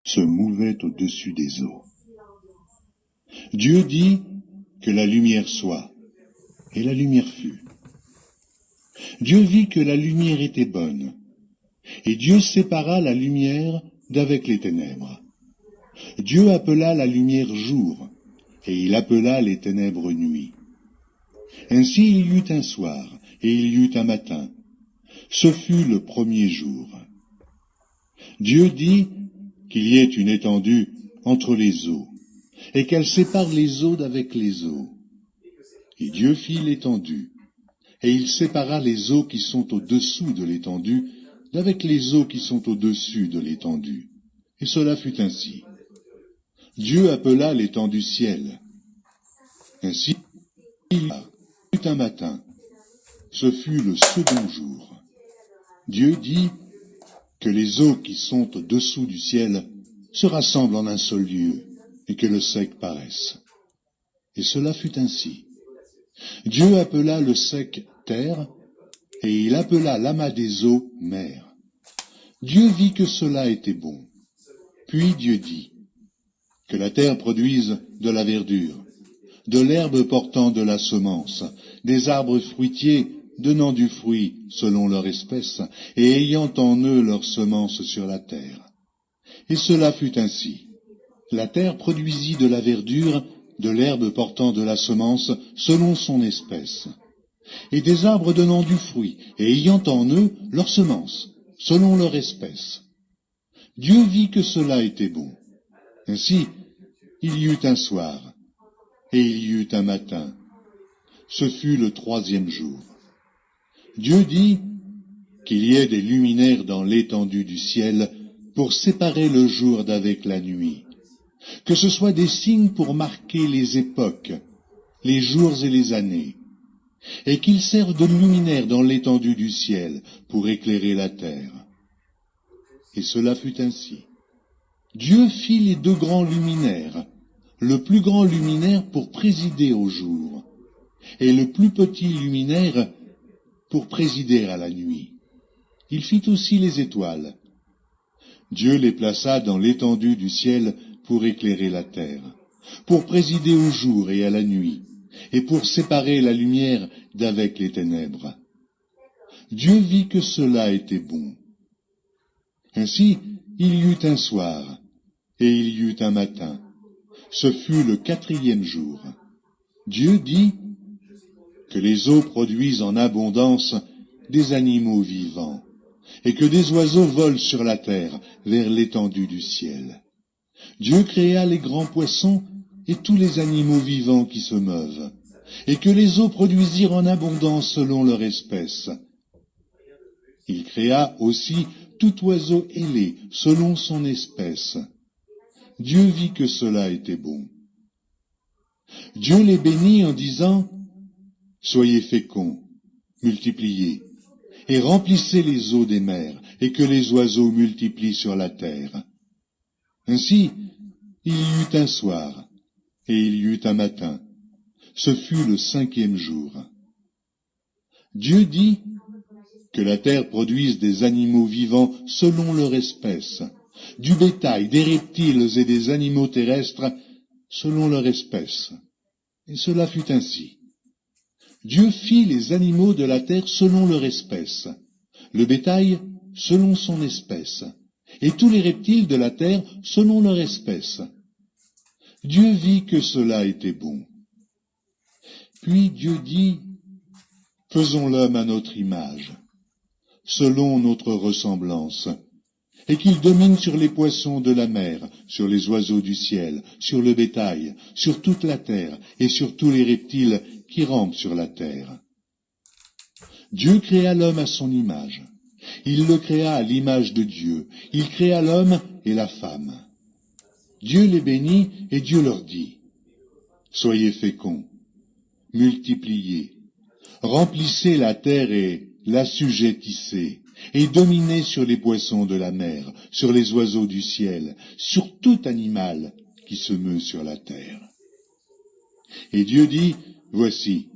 se mouvait au-dessus des eaux. Dieu dit que la lumière soit, et la lumière fut. Dieu vit que la lumière était bonne, et Dieu sépara la lumière d'avec les ténèbres. Dieu appela la lumière jour, et il appela les ténèbres nuit. Ainsi il y eut un soir, et il y eut un matin. Ce fut le premier jour. Dieu dit qu'il y ait une étendue entre les eaux, et qu'elle sépare les eaux d'avec les eaux. Et Dieu fit l'étendue, et il sépara les eaux qui sont au-dessous de l'étendue d'avec les eaux qui sont au-dessus de l'étendue. Et cela fut ainsi. Dieu appela l'étendue ciel. Ainsi il y eut un matin. Ce fut le second jour. Dieu dit que les eaux qui sont au-dessous du ciel se rassemblent en un seul lieu, et que le sec paraisse. Et cela fut ainsi. Dieu appela le sec terre, et il appela l'amas des eaux mer. Dieu vit que cela était bon. Puis Dieu dit que la terre produise de la verdure, de l'herbe portant de la semence, des arbres fruitiers donnant du fruit selon leur espèce, et ayant en eux leur semence sur la terre. Et cela fut ainsi. La terre produisit de la verdure, de l'herbe portant de la semence selon son espèce, et des arbres donnant du fruit, et ayant en eux leur semence, selon leur espèce. Dieu vit que cela était bon. Ainsi, il y eut un soir, et il y eut un matin. Ce fut le troisième jour. Dieu dit qu'il y ait des luminaires dans l'étendue du ciel pour séparer le jour d'avec la nuit, que ce soit des signes pour marquer les époques, les jours et les années, et qu'ils servent de luminaires dans l'étendue du ciel pour éclairer la terre. Et cela fut ainsi. Dieu fit les deux grands luminaires, le plus grand luminaire pour présider au jour, et le plus petit luminaire pour présider à la nuit. Il fit aussi les étoiles. Dieu les plaça dans l'étendue du ciel pour éclairer la terre, pour présider au jour et à la nuit, et pour séparer la lumière d'avec les ténèbres. Dieu vit que cela était bon. Ainsi, il y eut un soir, et il y eut un matin. Ce fut le quatrième jour. Dieu dit que les eaux produisent en abondance des animaux vivants, et que des oiseaux volent sur la terre vers l'étendue du ciel. Dieu créa les grands poissons et tous les animaux vivants qui se meuvent, et que les eaux produisirent en abondance selon leur espèce. Il créa aussi tout oiseau ailé selon son espèce. Dieu vit que cela était bon. Dieu les bénit en disant « Soyez féconds, multipliez, et remplissez les eaux des mers, et que les oiseaux multiplient sur la terre. » Ainsi, il y eut un soir, et il y eut un matin. Ce fut le cinquième jour. Dieu dit que la terre produise des animaux vivants selon leur espèce, du bétail, des reptiles et des animaux terrestres selon leur espèce. Et cela fut ainsi. Dieu fit les animaux de la terre selon leur espèce, le bétail selon son espèce, et tous les reptiles de la terre selon leur espèce. Dieu vit que cela était bon. Puis Dieu dit, faisons l'homme à notre image, selon notre ressemblance, et qu'il domine sur les poissons de la mer, sur les oiseaux du ciel, sur le bétail, sur toute la terre, et sur tous les reptiles qui rampent sur la terre. Dieu créa l'homme à son image. Il le créa à l'image de Dieu. Il créa l'homme et la femme. Dieu les bénit et Dieu leur dit, soyez féconds, multipliez, remplissez la terre et l'assujettissez, et dominez sur les poissons de la mer, sur les oiseaux du ciel, sur tout animal qui se meut sur la terre. Et Dieu dit, voici,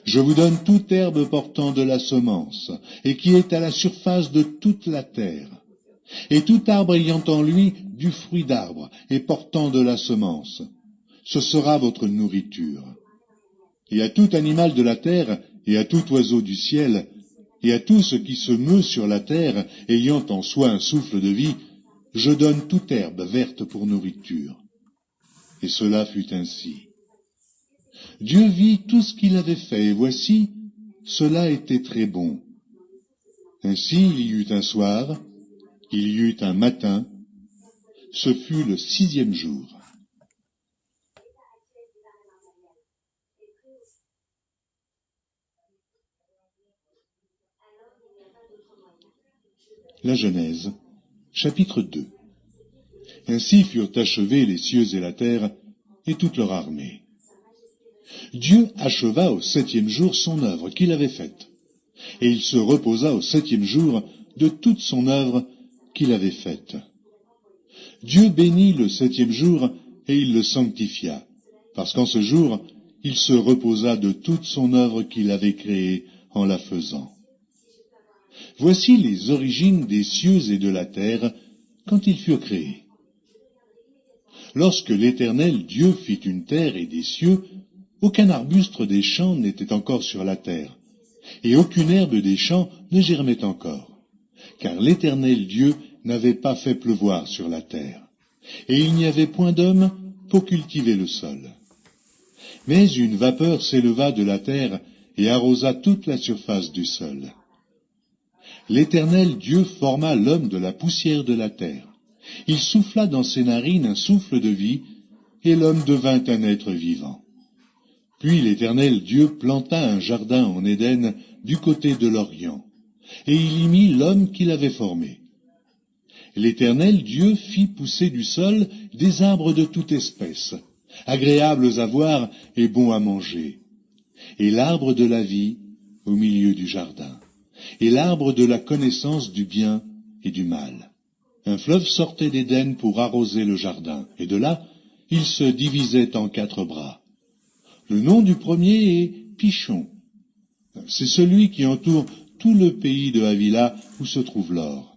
je vous donne toute herbe portant de la semence, et qui est à la surface de toute la terre, et tout arbre ayant en lui du fruit d'arbre et portant de la semence. Ce sera votre nourriture. Et à tout animal de la terre, et à tout oiseau du ciel, et à tout ce qui se meut sur la terre, ayant en soi un souffle de vie, je donne toute herbe verte pour nourriture. Et cela fut ainsi. Dieu vit tout ce qu'il avait fait, et voici, cela était très bon. Ainsi il y eut un soir, il y eut un matin, ce fut le 6e jour. La Genèse, chapitre 2. Ainsi furent achevés les cieux et la terre, et toute leur armée. Dieu acheva au 7e jour son œuvre qu'il avait faite, et il se reposa au 7e jour de toute son œuvre qu'il avait faite. Dieu bénit le 7e jour, et il le sanctifia, parce qu'en ce jour, il se reposa de toute son œuvre qu'il avait créée en la faisant. Voici les origines des cieux et de la terre quand ils furent créés. Lorsque l'Éternel Dieu fit une terre et des cieux, aucun arbuste des champs n'était encore sur la terre, et aucune herbe des champs ne germait encore, car l'Éternel Dieu n'avait pas fait pleuvoir sur la terre, et il n'y avait point d'homme pour cultiver le sol. Mais une vapeur s'éleva de la terre et arrosa toute la surface du sol. L'Éternel Dieu forma l'homme de la poussière de la terre. Il souffla dans ses narines un souffle de vie, et l'homme devint un être vivant. Puis l'Éternel Dieu planta un jardin en Éden du côté de l'Orient, et il y mit l'homme qu'il avait formé. L'Éternel Dieu fit pousser du sol des arbres de toute espèce, agréables à voir et bons à manger, et l'arbre de la vie au milieu du jardin, et l'arbre de la connaissance du bien et du mal. Un fleuve sortait d'Éden pour arroser le jardin, et de là, il se divisait en 4 bras. Le nom du premier est Pichon. C'est celui qui entoure tout le pays de Havila où se trouve l'or.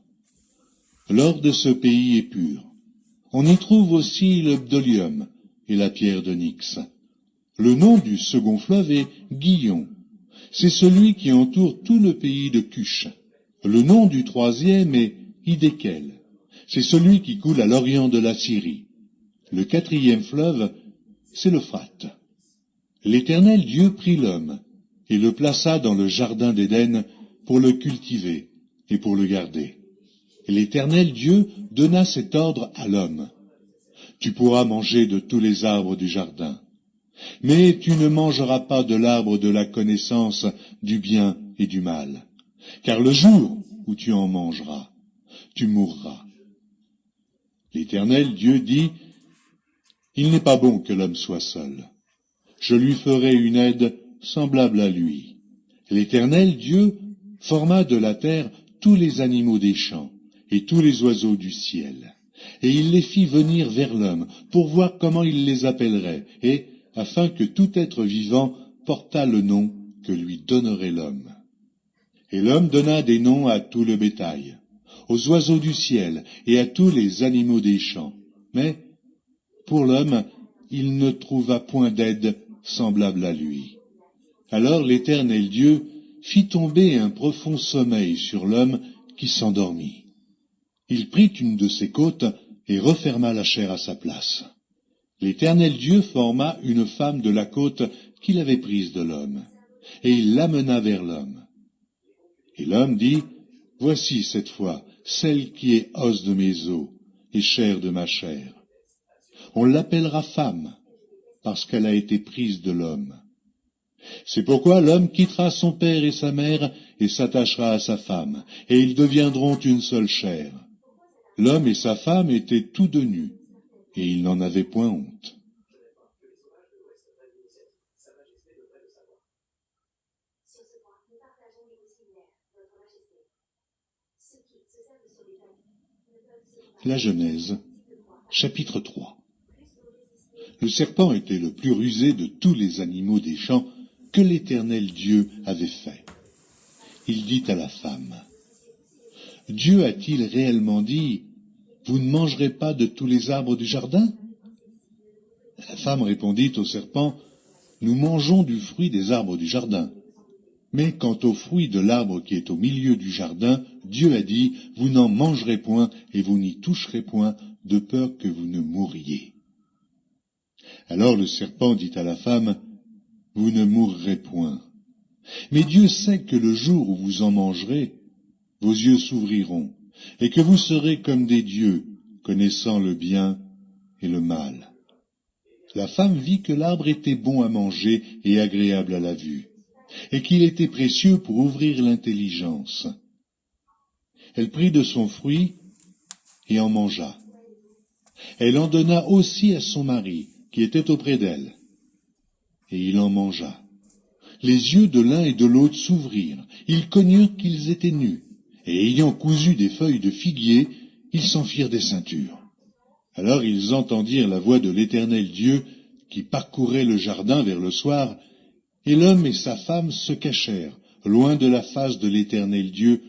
L'or de ce pays est pur. On y trouve aussi le bdolium et la pierre d'onyx. Le nom du second fleuve est Guillon. C'est celui qui entoure tout le pays de Cush. Le nom du troisième est Hidékel. C'est celui qui coule à l'orient de la Syrie. Le 4e fleuve, c'est l'Euphrate. L'Éternel Dieu prit l'homme et le plaça dans le jardin d'Éden pour le cultiver et pour le garder. L'Éternel Dieu donna cet ordre à l'homme. Tu pourras manger de tous les arbres du jardin, mais tu ne mangeras pas de l'arbre de la connaissance du bien et du mal, car le jour où tu en mangeras, tu mourras. L'Éternel Dieu dit, il n'est pas bon que l'homme soit seul. Je lui ferai une aide semblable à lui. L'Éternel Dieu forma de la terre tous les animaux des champs et tous les oiseaux du ciel. Et il les fit venir vers l'homme pour voir comment il les appellerait, et afin que tout être vivant portât le nom que lui donnerait l'homme. Et l'homme donna des noms à tout le bétail, aux oiseaux du ciel et à tous les animaux des champs. Mais pour l'homme, il ne trouva point d'aide semblable à lui. Alors l'Éternel Dieu fit tomber un profond sommeil sur l'homme qui s'endormit. Il prit une de ses côtes et referma la chair à sa place. L'Éternel Dieu forma une femme de la côte qu'il avait prise de l'homme, et il l'amena vers l'homme. Et l'homme dit, voici cette fois celle qui est os de mes os et chair de ma chair. On l'appellera femme, parce qu'elle a été prise de l'homme. C'est pourquoi l'homme quittera son père et sa mère et s'attachera à sa femme, et ils deviendront une seule chair. L'homme et sa femme étaient tous deux nus, et ils n'en avaient point honte. La Genèse, chapitre 3. Le serpent était le plus rusé de tous les animaux des champs que l'Éternel Dieu avait fait. Il dit à la femme, Dieu a-t-il réellement dit, vous ne mangerez pas de tous les arbres du jardin? La femme répondit au serpent, nous mangeons du fruit des arbres du jardin. Mais quant au fruit de l'arbre qui est au milieu du jardin, Dieu a dit, vous n'en mangerez point et vous n'y toucherez point, de peur que vous ne mouriez. Alors le serpent dit à la femme, vous ne mourrez point. Mais Dieu sait que le jour où vous en mangerez, vos yeux s'ouvriront, et que vous serez comme des dieux, connaissant le bien et le mal. La femme vit que l'arbre était bon à manger et agréable à la vue, et qu'il était précieux pour ouvrir l'intelligence. Elle prit de son fruit et en mangea. Elle en donna aussi à son mari, qui était auprès d'elle, et il en mangea. Les yeux de l'un et de l'autre s'ouvrirent, ils connurent qu'ils étaient nus, et ayant cousu des feuilles de figuier, ils s'en firent des ceintures. Alors ils entendirent la voix de l'Éternel Dieu qui parcourait le jardin vers le soir, et l'homme et sa femme se cachèrent, loin de la face de l'Éternel Dieu,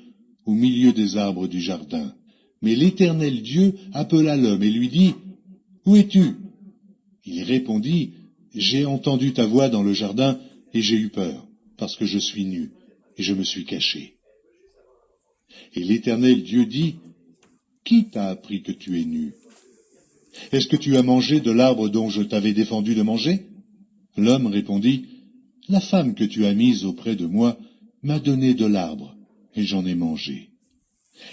au milieu des arbres du jardin. Mais l'Éternel Dieu appela l'homme et lui dit, « Où es-tu » Il répondit, « J'ai entendu ta voix dans le jardin, et j'ai eu peur, parce que je suis nu, et je me suis caché. » Et l'Éternel Dieu dit, « Qui t'a appris que tu es nu? Est-ce que tu as mangé de l'arbre dont je t'avais défendu de manger ?» L'homme répondit, « La femme que tu as mise auprès de moi m'a donné de l'arbre, et j'en ai mangé. »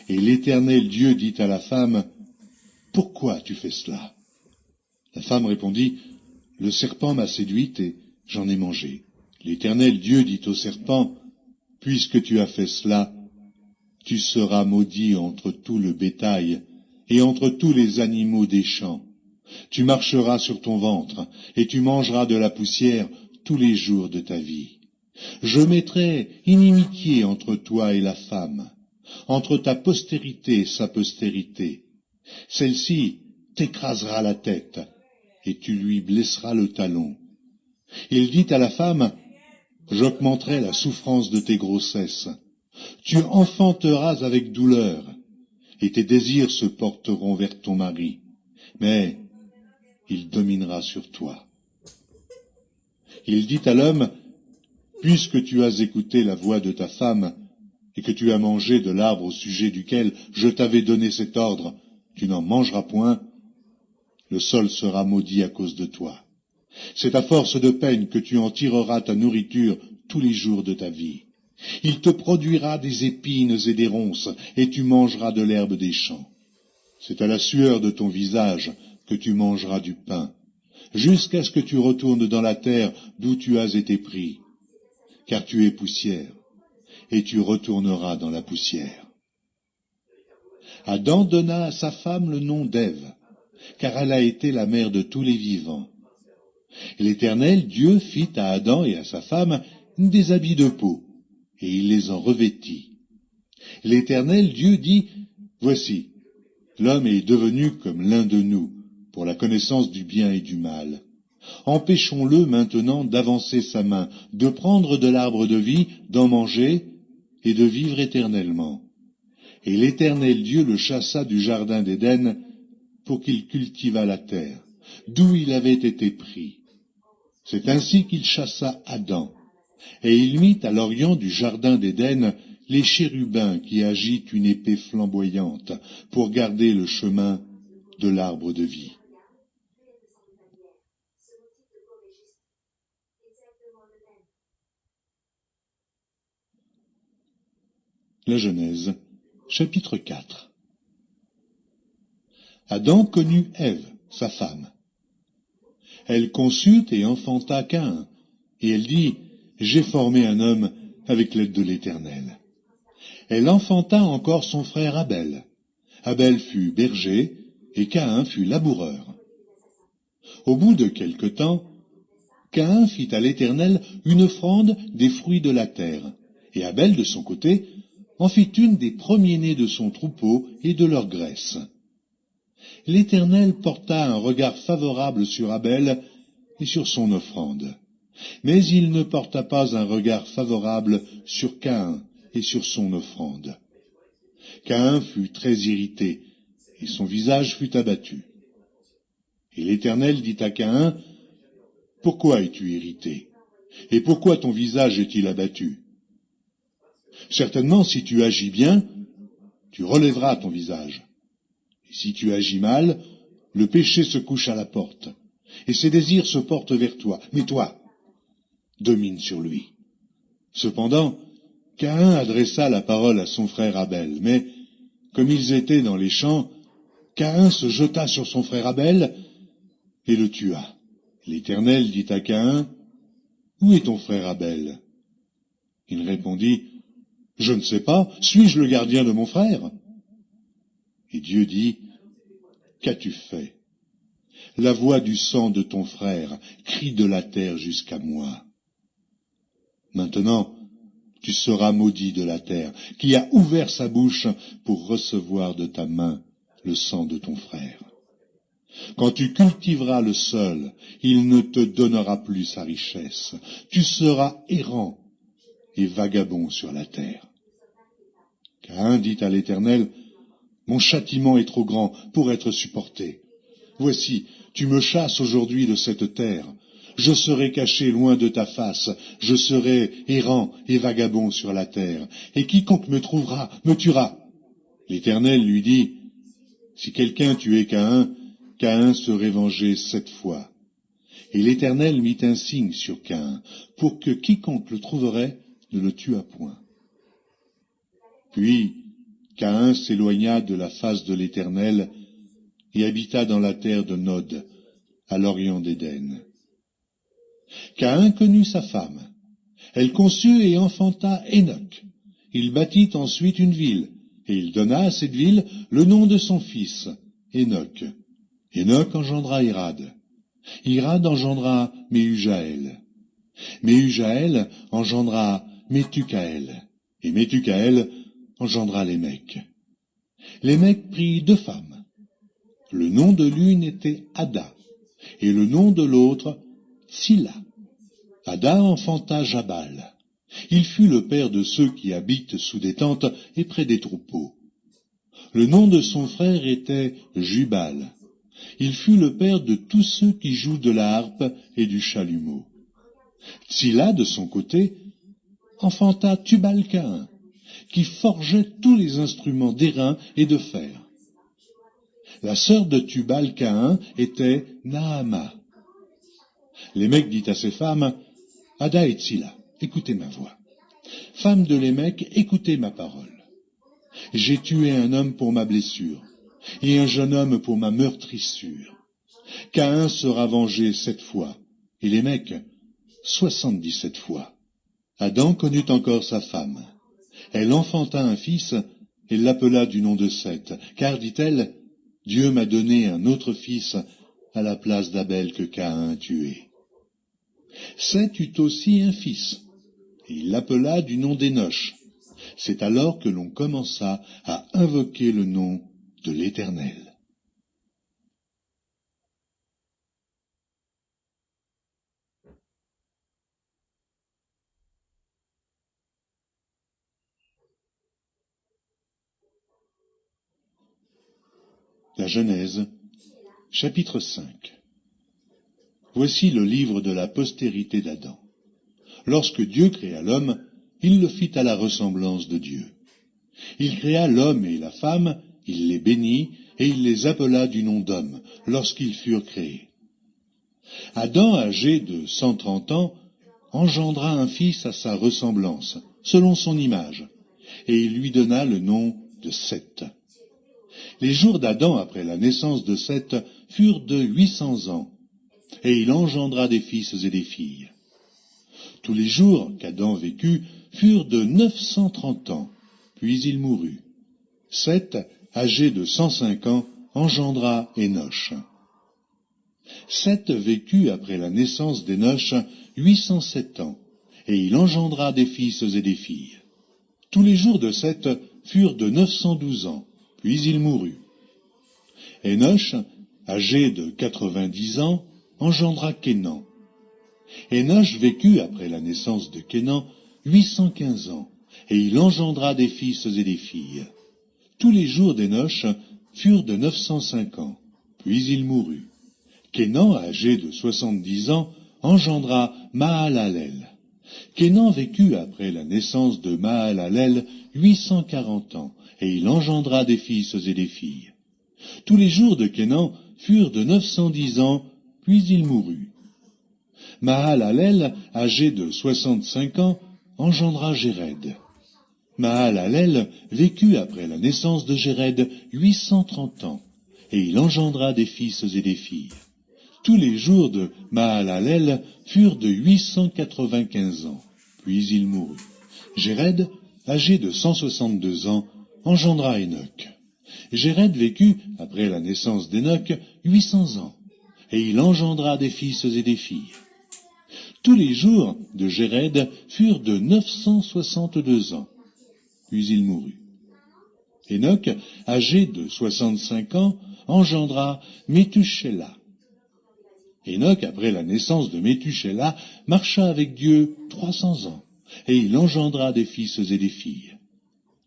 Et l'Éternel Dieu dit à la femme, « Pourquoi tu fais cela ?» La femme répondit, « Le serpent m'a séduite et j'en ai mangé. » L'Éternel Dieu dit au serpent, « Puisque tu as fait cela, tu seras maudit entre tout le bétail et entre tous les animaux des champs. Tu marcheras sur ton ventre et tu mangeras de la poussière tous les jours de ta vie. Je mettrai inimitié entre toi et la femme, entre ta postérité et sa postérité. Celle-ci t'écrasera la tête et tu lui blesseras le talon. Il dit à la femme, « J'augmenterai la souffrance de tes grossesses. Tu enfanteras avec douleur, et tes désirs se porteront vers ton mari, mais il dominera sur toi. » Il dit à l'homme, « Puisque tu as écouté la voix de ta femme, et que tu as mangé de l'arbre au sujet duquel je t'avais donné cet ordre, tu n'en mangeras point, le sol sera maudit à cause de toi. C'est à force de peine que tu en tireras ta nourriture tous les jours de ta vie. Il te produira des épines et des ronces, et tu mangeras de l'herbe des champs. C'est à la sueur de ton visage que tu mangeras du pain, jusqu'à ce que tu retournes dans la terre d'où tu as été pris, car tu es poussière, et tu retourneras dans la poussière. » Adam donna à sa femme le nom d'Ève, car elle a été la mère de tous les vivants. Et l'Éternel Dieu fit à Adam et à sa femme des habits de peau, et il les en revêtit. L'Éternel Dieu dit, « Voici, l'homme est devenu comme l'un de nous, pour la connaissance du bien et du mal. Empêchons-le maintenant d'avancer sa main, de prendre de l'arbre de vie, d'en manger, et de vivre éternellement. » Et l'Éternel Dieu le chassa du jardin d'Éden, pour qu'il cultivât la terre, d'où il avait été pris. C'est ainsi qu'il chassa Adam, et il mit à l'orient du jardin d'Éden les chérubins qui agitent une épée flamboyante pour garder le chemin de l'arbre de vie. La Genèse, chapitre 4. Adam connut Ève, sa femme. Elle conçut et enfanta Caïn, et elle dit, « J'ai formé un homme avec l'aide de l'Éternel. » Elle enfanta encore son frère Abel. Abel fut berger, et Caïn fut laboureur. Au bout de quelque temps, Caïn fit à l'Éternel une offrande des fruits de la terre, et Abel, de son côté, en fit une des premiers-nés de son troupeau et de leur graisse. L'Éternel porta un regard favorable sur Abel et sur son offrande, mais il ne porta pas un regard favorable sur Caïn et sur son offrande. Caïn fut très irrité, et son visage fut abattu. Et l'Éternel dit à Caïn, « Pourquoi es-tu irrité? Et pourquoi ton visage est-il abattu? Certainement, si tu agis bien, tu relèveras ton visage. Et si tu agis mal, le péché se couche à la porte, et ses désirs se portent vers toi. Mais toi, domine sur lui. » Cependant, Caïn adressa la parole à son frère Abel, mais, comme ils étaient dans les champs, Caïn se jeta sur son frère Abel et le tua. L'Éternel dit à Caïn, « Où est ton frère Abel ?» Il répondit, « Je ne sais pas, suis-je le gardien de mon frère ?» Et Dieu dit, « Qu'as-tu fait? La voix du sang de ton frère crie de la terre jusqu'à moi. Maintenant, tu seras maudit de la terre, qui a ouvert sa bouche pour recevoir de ta main le sang de ton frère. Quand tu cultiveras le sol, il ne te donnera plus sa richesse. Tu seras errant et vagabond sur la terre. » Caïn dit à l'Éternel, « Mon châtiment est trop grand pour être supporté. Voici, tu me chasses aujourd'hui de cette terre. Je serai caché loin de ta face, je serai errant et vagabond sur la terre, et quiconque me trouvera me tuera. » L'Éternel lui dit, « Si quelqu'un tuait Caïn, Caïn serait vengé 7 fois. » Et l'Éternel mit un signe sur Caïn, pour que quiconque le trouverait ne le tuât point. Puis Caïn s'éloigna de la face de l'Éternel et habita dans la terre de Nod, à l'orient d'Éden. Caïn connut sa femme. Elle conçut et enfanta Hénoc. Il bâtit ensuite une ville, et il donna à cette ville le nom de son fils, Hénoc. Hénoc engendra Irad. Irad engendra Méhujaël. Méhujaël engendra Métucaël. Et Métucaël engendra Lémec. Lémec prit 2 femmes. Le nom de l'une était Ada, et le nom de l'autre Tsilla. Ada enfanta Jabal. Il fut le père de ceux qui habitent sous des tentes et près des troupeaux. Le nom de son frère était Jubal. Il fut le père de tous ceux qui jouent de la harpe et du chalumeau. Tsilla, de son côté, enfanta Tubal-Caïn, qui forgeait tous les instruments d'airain et de fer. La sœur de Tubal-Caïn était Naama. Lémec dit à ses femmes, « Ada et Tsilla, écoutez ma voix. Femmes de Lémec, écoutez ma parole. J'ai tué un homme pour ma blessure, et un jeune homme pour ma meurtrissure. Caïn sera vengé 7 fois, et Lémec 77 fois. » Adam connut encore sa femme. Elle enfanta un fils, et l'appela du nom de Seth, car, dit-elle, Dieu m'a donné un autre fils à la place d'Abel que Caïn a tué. Seth eut aussi un fils, et il l'appela du nom d'Énoch. C'est alors que l'on commença à invoquer le nom de l'Éternel. La Genèse, chapitre 5. Voici le livre de la postérité d'Adam. Lorsque Dieu créa l'homme, il le fit à la ressemblance de Dieu. Il créa l'homme et la femme, il les bénit, et il les appela du nom d'homme, lorsqu'ils furent créés. Adam, âgé de 130 ans, engendra un fils à sa ressemblance, selon son image, et il lui donna le nom de Seth. Les jours d'Adam après la naissance de Seth furent de 800 ans, et il engendra des fils et des filles. Tous les jours qu'Adam vécut furent de 930 ans, puis il mourut. Seth, âgé de 105 ans, engendra Énoch. Seth vécut après la naissance d'Énoch 807 ans, et il engendra des fils et des filles. Tous les jours de Seth furent de 912 ans, puis il mourut. Énoch, âgé de 90 ans, engendra Kénan. Énoch vécut après la naissance de Kénan 815 ans, et il engendra des fils et des filles. Tous les jours d'Énoch furent de 905 ans, puis il mourut. Kénan, âgé de 70 ans, engendra Mahalalel. Kénan vécut après la naissance de Mahalalel 840 ans, et il engendra des fils et des filles. Tous les jours de Kénan furent de 910 ans, puis il mourut. Mahalalel, âgé de 65 ans, engendra Jéred. Mahalalel vécut après la naissance de Jéred 830 ans, et il engendra des fils et des filles. Tous les jours de Mahalalel furent de 895 ans, puis il mourut. Jéred, âgé de 162 ans, engendra Hénoch. Jéred vécut, après la naissance d'Hénoch, 800 ans, et il engendra des fils et des filles. Tous les jours de Jéred furent de 962 ans, puis il mourut. Hénoch, âgé de 65 ans, engendra Méthusélah. Hénoch, après la naissance de Méthusélah, marcha avec Dieu 300 ans, et il engendra des fils et des filles.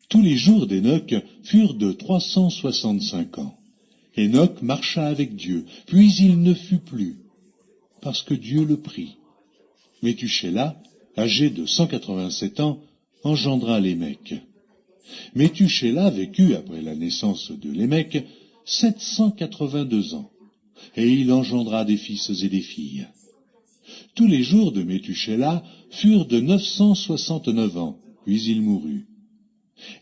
Tous les jours d'Hénoch furent de 365 ans. Hénoch marcha avec Dieu, puis il ne fut plus, parce que Dieu le prit. Méthusélah, âgé de 187 ans, engendra Lémec. Méthusélah vécut, après la naissance de Lémec, 782 ans, et il engendra des fils et des filles. Tous les jours de Méthusélah furent de 969 ans, puis il mourut.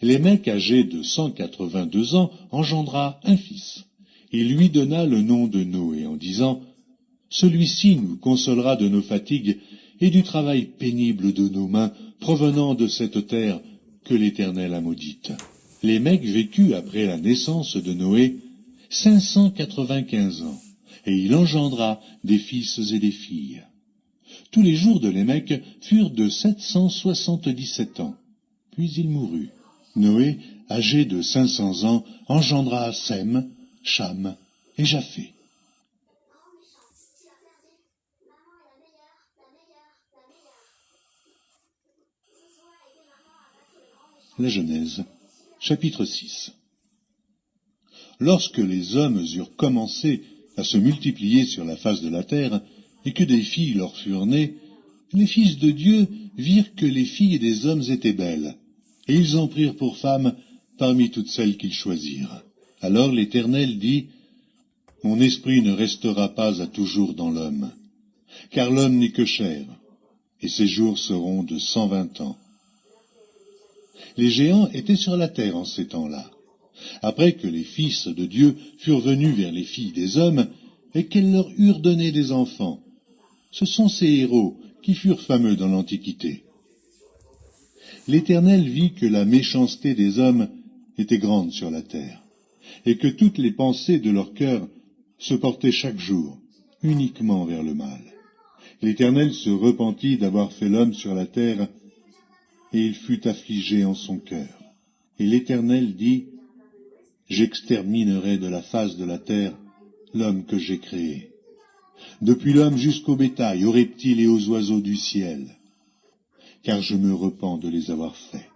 Lémec, âgé de 182 ans, engendra un fils. Il lui donna le nom de Noé, en disant « Celui-ci nous consolera de nos fatigues et du travail pénible de nos mains provenant de cette terre que l'Éternel a maudite. » Lémec vécut après la naissance de Noé 595 ans, et il engendra des fils et des filles. Tous les jours de Lémec furent de 777 ans, puis il mourut. Noé, âgé de 500 ans, engendra Sem, Cham et Japheth. La Genèse, chapitre 6. Lorsque les hommes eurent commencé à se multiplier sur la face de la terre, et que des filles leur furent nées, les fils de Dieu virent que les filles des hommes étaient belles, et ils en prirent pour femmes parmi toutes celles qu'ils choisirent. Alors l'Éternel dit, « Mon esprit ne restera pas à toujours dans l'homme, car l'homme n'est que chair, et ses jours seront de 120 ans. » Les géants étaient sur la terre en ces temps-là, après que les fils de Dieu furent venus vers les filles des hommes, et qu'elles leur eurent donné des enfants. Ce sont ces héros qui furent fameux dans l'Antiquité. L'Éternel vit que la méchanceté des hommes était grande sur la terre, et que toutes les pensées de leur cœur se portaient chaque jour uniquement vers le mal. L'Éternel se repentit d'avoir fait l'homme sur la terre, et il fut affligé en son cœur. Et l'Éternel dit, « J'exterminerai de la face de la terre l'homme que j'ai créé, depuis l'homme jusqu'au bétail, aux reptiles et aux oiseaux du ciel, car je me repens de les avoir faits. »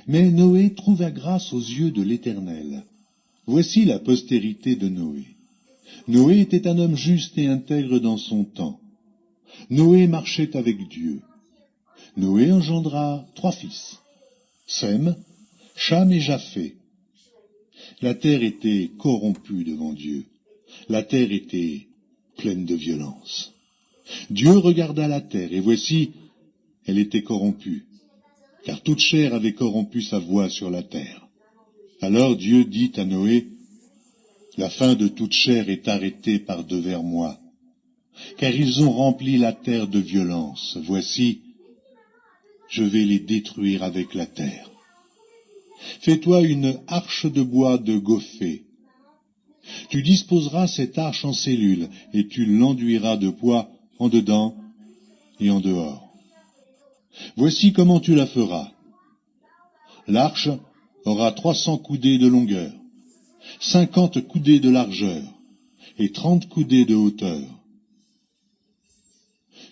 Mais Noé trouva grâce aux yeux de l'Éternel. Voici la postérité de Noé. Noé était un homme juste et intègre dans son temps. Noé marchait avec Dieu. Noé engendra 3 fils, Sem, Cham et Japheth. La terre était corrompue devant Dieu. La terre était pleine de violence. Dieu regarda la terre, et voici, elle était corrompue, car toute chair avait corrompu sa voie sur la terre. Alors Dieu dit à Noé, « La fin de toute chair est arrêtée par devers moi, car ils ont rempli la terre de violence. Voici, je vais les détruire avec la terre. Fais-toi une arche de bois de gophée. Tu disposeras cette arche en cellules, et tu l'enduiras de poids en dedans et en dehors. Voici comment tu la feras. L'arche aura 300 coudées de longueur, 50 coudées de largeur et 30 coudées de hauteur.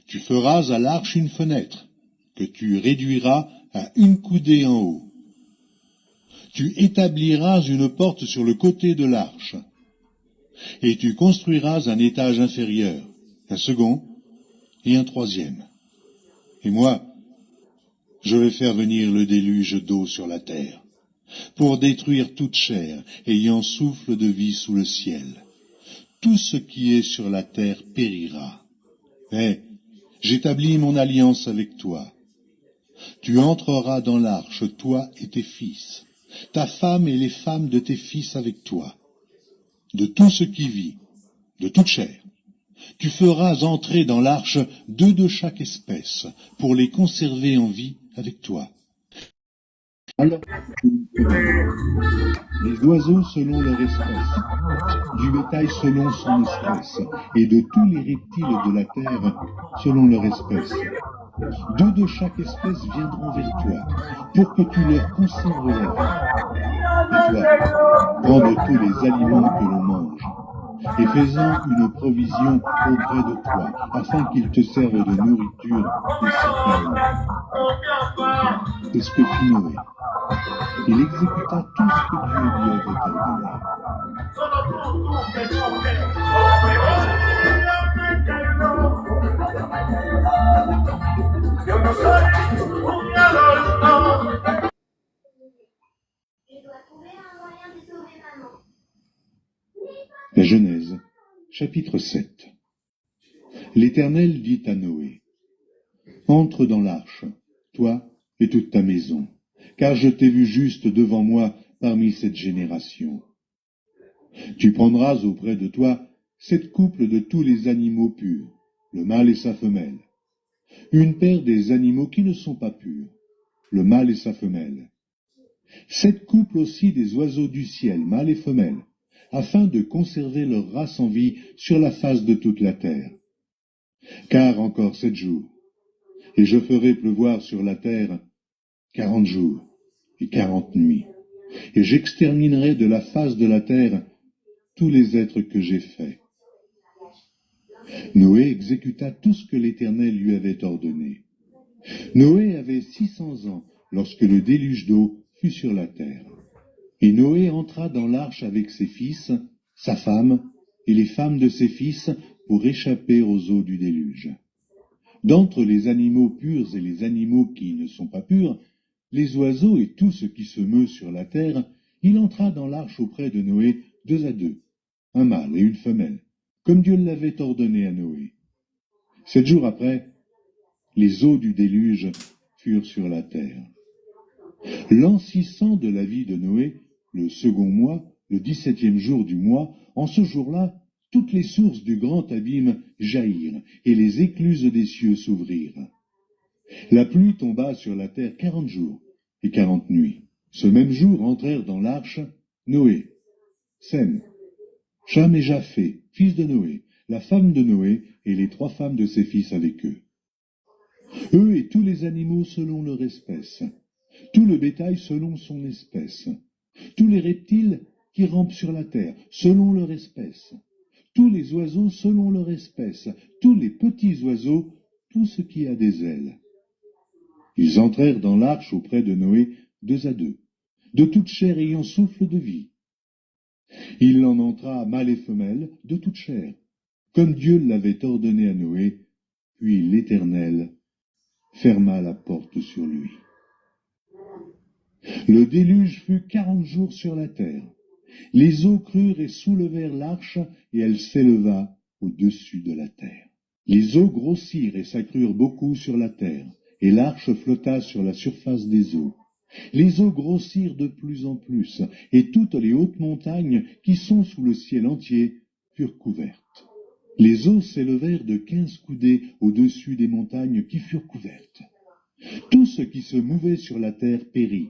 Tu feras à l'arche une fenêtre, que tu réduiras à 1 coudée en haut. Tu établiras une porte sur le côté de l'arche, et tu construiras un étage inférieur, un second et un troisième. Et moi, je vais faire venir le déluge d'eau sur la terre, pour détruire toute chair ayant souffle de vie sous le ciel. Tout ce qui est sur la terre périra. Mais j'établis mon alliance avec toi. Tu entreras dans l'arche, toi et tes fils, ta femme et les femmes de tes fils avec toi. De tout ce qui vit, de toute chair, tu feras entrer dans l'arche 2 de chaque espèce, pour les conserver en vie avec toi. Les oiseaux selon leur espèce, du bétail selon son espèce, et de tous les reptiles de la terre selon leur espèce. 2 de chaque espèce viendront vers toi, pour que tu leur conserves la vie. Et toi, prends de tous les aliments que l'on mange, et fais-en une provision auprès de toi, afin qu'ils te servent de nourriture et citerne. C'est ce que fit Noé. Il exécuta tout ce que Dieu lui avait ordonné. La Genèse, chapitre 7. L'Éternel dit à Noé, « Entre dans l'arche, toi et toute ta maison, car je t'ai vu juste devant moi parmi cette génération. Tu prendras auprès de toi 7 couples de tous les animaux purs, le mâle et sa femelle, une paire des animaux qui ne sont pas purs, le mâle et sa femelle, 7 couples aussi des oiseaux du ciel, mâle et femelle, afin de conserver leur race en vie sur la face de toute la terre. Car encore 7 jours, et je ferai pleuvoir sur la terre 40 jours et 40 nuits, et j'exterminerai de la face de la terre tous les êtres que j'ai faits. Noé exécuta tout ce que l'Éternel lui avait ordonné. Noé avait 600 ans lorsque le déluge d'eau fut sur la terre. Et Noé entra dans l'arche avec ses fils, sa femme et les femmes de ses fils pour échapper aux eaux du déluge. D'entre les animaux purs et les animaux qui ne sont pas purs, les oiseaux et tout ce qui se meut sur la terre, il entra dans l'arche auprès de Noé 2 à 2, un mâle et une femelle, comme Dieu l'avait ordonné à Noé. 7 jours après, les eaux du déluge furent sur la terre. L'an 600 de la vie de Noé, le second mois, le 17e jour du mois, en ce jour-là, toutes les sources du grand abîme jaillirent, et les écluses des cieux s'ouvrirent. La pluie tomba sur la terre 40 jours et 40 nuits. Ce même jour entrèrent dans l'arche Noé, Sem, Cham et Japheth, fils de Noé, la femme de Noé et les 3 femmes de ses fils avec eux. Eux et tous les animaux selon leur espèce, tout le bétail selon son espèce, tous les reptiles qui rampent sur la terre selon leur espèce, tous les oiseaux selon leur espèce, tous les petits oiseaux, tout ce qui a des ailes. Ils entrèrent dans l'arche auprès de Noé 2 à 2, de toute chair ayant souffle de vie. Il en entra mâle et femelle de toute chair, comme Dieu l'avait ordonné à Noé, puis l'Éternel ferma la porte sur lui. Le déluge fut 40 jours sur la terre. Les eaux crurent et soulevèrent l'arche, et elle s'éleva au-dessus de la terre. Les eaux grossirent et s'accrurent beaucoup sur la terre, et l'arche flotta sur la surface des eaux. Les eaux grossirent de plus en plus, et toutes les hautes montagnes qui sont sous le ciel entier furent couvertes. Les eaux s'élevèrent de 15 coudées au-dessus des montagnes qui furent couvertes. Tout ce qui se mouvait sur la terre périt,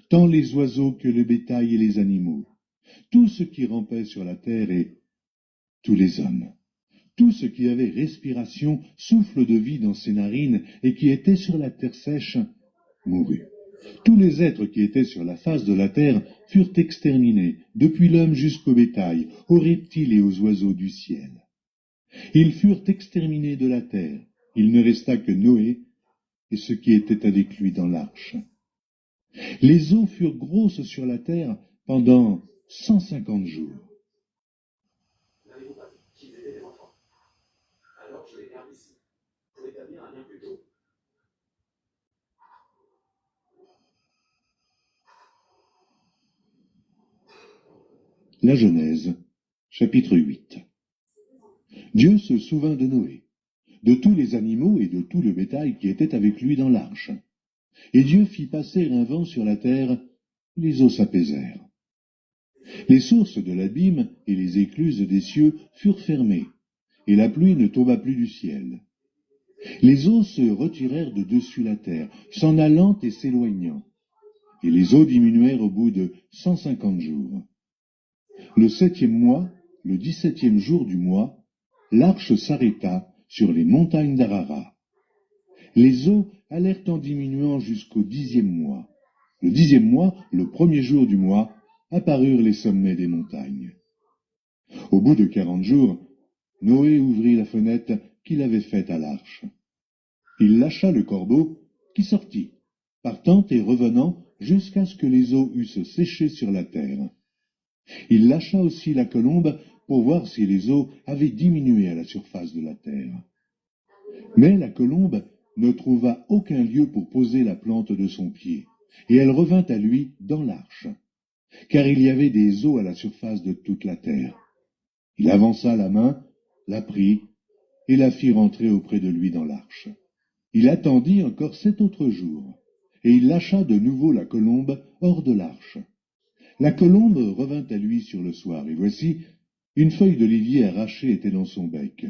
tant les oiseaux que le bétail et les animaux, tout ce qui rampait sur la terre et tous les hommes. Tout ce qui avait respiration, souffle de vie dans ses narines et qui était sur la terre sèche, mourut. Tous les êtres qui étaient sur la face de la terre furent exterminés, depuis l'homme jusqu'au bétail, aux reptiles et aux oiseaux du ciel. Ils furent exterminés de la terre. Il ne resta que Noé et ceux qui étaient avec lui dans l'arche. Les eaux furent grosses sur la terre pendant 150 jours. N'avez-vous pas dit qu'ils étaient des enfants? Alors je les garde ici, pour établir un lien plus tôt. La Genèse, chapitre 8. Dieu se souvint de Noé, de tous les animaux et de tout le bétail qui était avec lui dans l'arche. Et Dieu fit passer un vent sur la terre, les eaux s'apaisèrent. Les sources de l'abîme et les écluses des cieux furent fermées, et la pluie ne tomba plus du ciel. Les eaux se retirèrent de dessus la terre, s'en allant et s'éloignant, et les eaux diminuèrent au bout de 150 jours. Le 7e mois, le 17e jour du mois, l'arche s'arrêta sur les montagnes d'Ararat. Les eaux allèrent en diminuant jusqu'au 10e mois. Le 10e mois, le 1er jour du mois, apparurent les sommets des montagnes. Au bout de 40 jours, Noé ouvrit la fenêtre qu'il avait faite à l'arche. Il lâcha le corbeau, qui sortit, partant et revenant jusqu'à ce que les eaux eussent séché sur la terre. Il lâcha aussi la colombe pour voir si les eaux avaient diminué à la surface de la terre. Mais la colombe ne trouva aucun lieu pour poser la plante de son pied, et elle revint à lui dans l'arche, car il y avait des eaux à la surface de toute la terre. Il avança la main, la prit, et la fit rentrer auprès de lui dans l'arche. Il attendit encore 7 autres jours, et il lâcha de nouveau la colombe hors de l'arche. La colombe revint à lui sur le soir, et voici, une feuille d'olivier arrachée était dans son bec.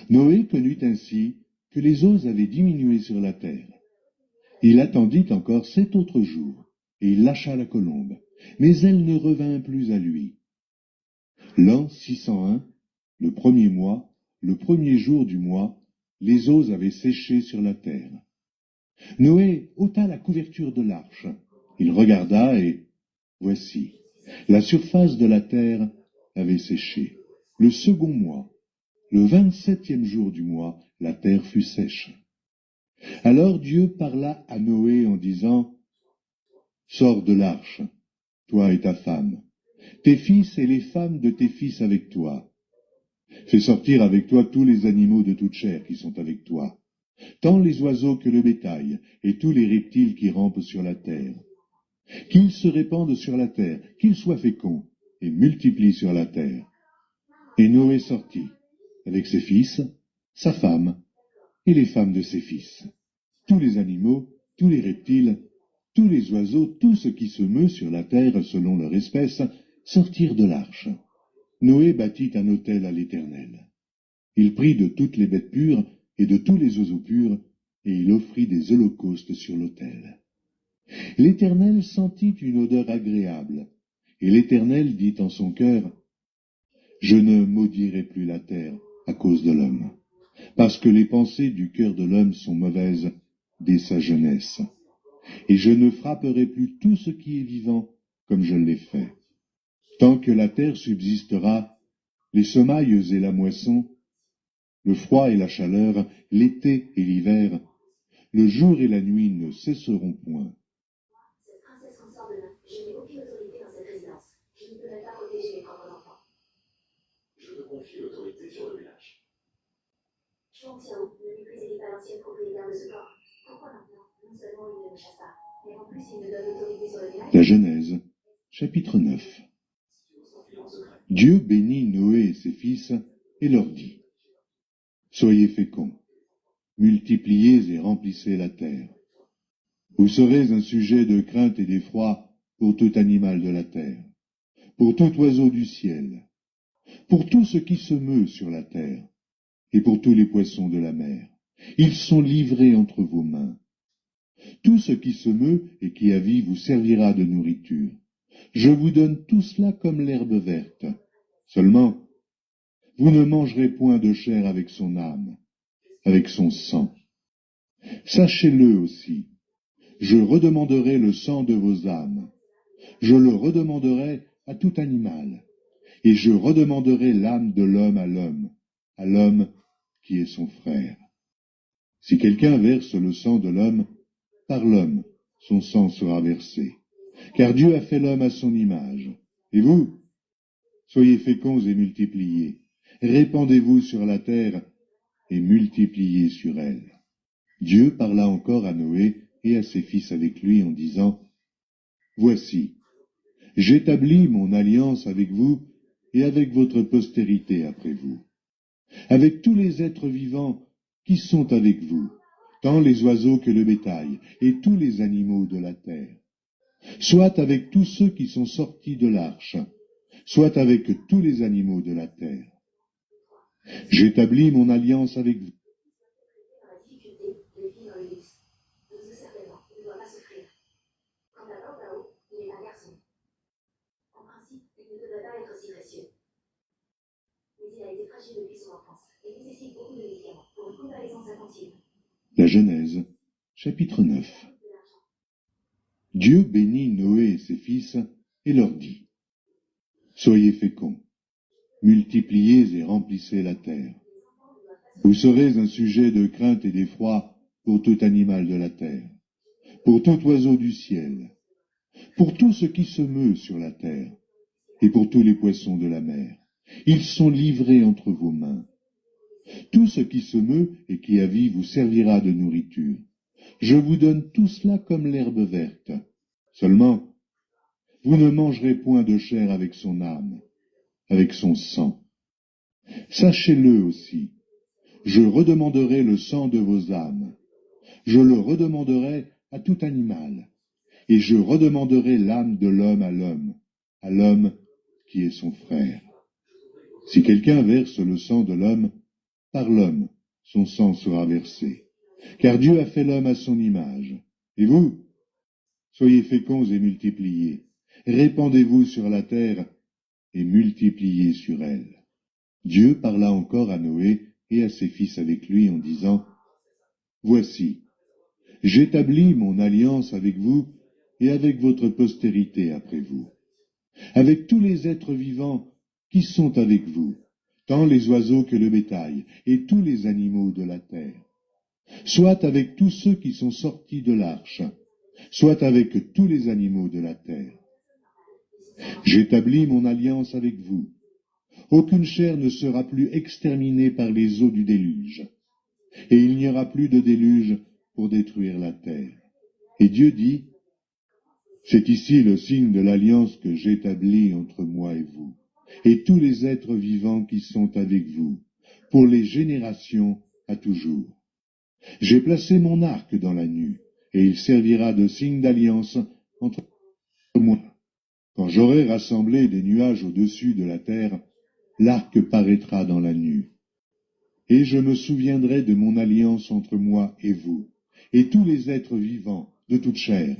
Noé connut ainsi que les eaux avaient diminué sur la terre. Il attendit encore 7 autres jours, et il lâcha la colombe, mais elle ne revint plus à lui. L'an 601, le 1er mois, le 1er jour du mois, les eaux avaient séché sur la terre. Noé ôta la couverture de l'arche. Il regarda et, voici, la surface de la terre avait séché. Le 2e mois, le 27e jour du mois, la terre fut sèche. Alors Dieu parla à Noé en disant, « Sors de l'arche, toi et ta femme, tes fils et les femmes de tes fils avec toi. Fais sortir avec toi tous les animaux de toute chair qui sont avec toi, tant les oiseaux que le bétail, et tous les reptiles qui rampent sur la terre. Qu'ils se répandent sur la terre, qu'ils soient féconds, et multiplient sur la terre. » Et Noé sortit, avec ses fils, sa femme, et les femmes de ses fils. Tous les animaux, tous les reptiles, tous les oiseaux, tout ce qui se meut sur la terre selon leur espèce, sortirent de l'arche. Noé bâtit un autel à l'Éternel. Il prit de toutes les bêtes pures et de tous les oiseaux purs, et il offrit des holocaustes sur l'autel. L'Éternel sentit une odeur agréable, et l'Éternel dit en son cœur, « Je ne maudirai plus la terre à cause de l'homme, parce que les pensées du cœur de l'homme sont mauvaises dès sa jeunesse. Et je ne frapperai plus tout ce qui est vivant comme je l'ai fait. Tant que la terre subsistera, les semailles et la moisson, le froid et la chaleur, l'été et l'hiver, le jour et la nuit ne cesseront point. » Cette princesse consort de nain, je n'ai aucune autorité dans cette résidence. Je ne pourrai pas protéger mes propres enfants. Je te confie l'autorité sur le ménage. Chantien, ne méprisez pas l'ancienne propriétaire de ce corps. Pourquoi maintenant? Non seulement il ne me chasse pas, mais en plus il me donne l'autorité sur le ménage. La Genèse, chapitre 9. Dieu bénit Noé et ses fils et leur dit, « Soyez féconds, multipliez et remplissez la terre. Vous serez un sujet de crainte et d'effroi pour tout animal de la terre, pour tout oiseau du ciel, pour tout ce qui se meut sur la terre, et pour tous les poissons de la mer. Ils sont livrés entre vos mains. Tout ce qui se meut et qui a vie vous servira de nourriture. Je vous donne tout cela comme l'herbe verte. Seulement, vous ne mangerez point de chair avec son âme, avec son sang. Sachez-le aussi, je redemanderai le sang de vos âmes. Je le redemanderai à tout animal, et je redemanderai l'âme de l'homme à l'homme qui est son frère. Si quelqu'un verse le sang de l'homme, par l'homme son sang sera versé. Car Dieu a fait l'homme à son image. Et vous, soyez féconds et multipliez. Répandez-vous sur la terre et multipliez sur elle. Dieu parla encore à Noé et à ses fils avec lui en disant, Voici, j'établis mon alliance avec vous et avec votre postérité après vous, avec tous les êtres vivants qui sont avec vous, tant les oiseaux que le bétail et tous les animaux de la terre, soit avec tous ceux qui sont sortis de l'arche, soit avec tous les animaux de la terre. J'établis mon alliance avec vous. Dans la difficulté, les filles dans le luxe. Nous certainement, il ne doit pas souffrir. Quant à Bao, il est un garçon. En principe, il ne devrait pas être aussi précieux. Mais il a été fragile depuis son enfance et nécessite beaucoup de médicaments pour une convalescence attentive. La Genèse, chapitre 9. Dieu bénit Noé et ses fils et leur dit, Soyez féconds, multipliez et remplissez la terre. Vous serez un sujet de crainte et d'effroi pour tout animal de la terre, pour tout oiseau du ciel, pour tout ce qui se meut sur la terre, et pour tous les poissons de la mer. Ils sont livrés entre vos mains. Tout ce qui se meut et qui a vie vous servira de nourriture. Je vous donne tout cela comme l'herbe verte. Seulement, vous ne mangerez point de chair avec son âme, avec son sang. Sachez-le aussi, je redemanderai le sang de vos âmes. Je le redemanderai à tout animal, et je redemanderai l'âme de l'homme à l'homme qui est son frère. Si quelqu'un verse le sang de l'homme, par l'homme son sang sera versé. Car Dieu a fait l'homme à son image. Et vous, soyez féconds et multipliez. Répandez-vous sur la terre et multipliez sur elle. Dieu parla encore à Noé et à ses fils avec lui en disant, Voici, j'établis mon alliance avec vous et avec votre postérité après vous, avec tous les êtres vivants qui sont avec vous, tant les oiseaux que le bétail et tous les animaux de la terre, soit avec tous ceux qui sont sortis de l'arche, soit avec tous les animaux de la terre. J'établis mon alliance avec vous. Aucune chair ne sera plus exterminée par les eaux du déluge, et il n'y aura plus de déluge pour détruire la terre. Et Dieu dit, c'est ici le signe de l'alliance que j'établis entre moi et vous, et tous les êtres vivants qui sont avec vous, pour les générations à toujours. J'ai placé mon arc dans la nue, et il servira de signe d'alliance entre moi. Quand j'aurai rassemblé des nuages au-dessus de la terre, l'arc paraîtra dans la nue. Et je me souviendrai de mon alliance entre moi et vous, et tous les êtres vivants de toute chair.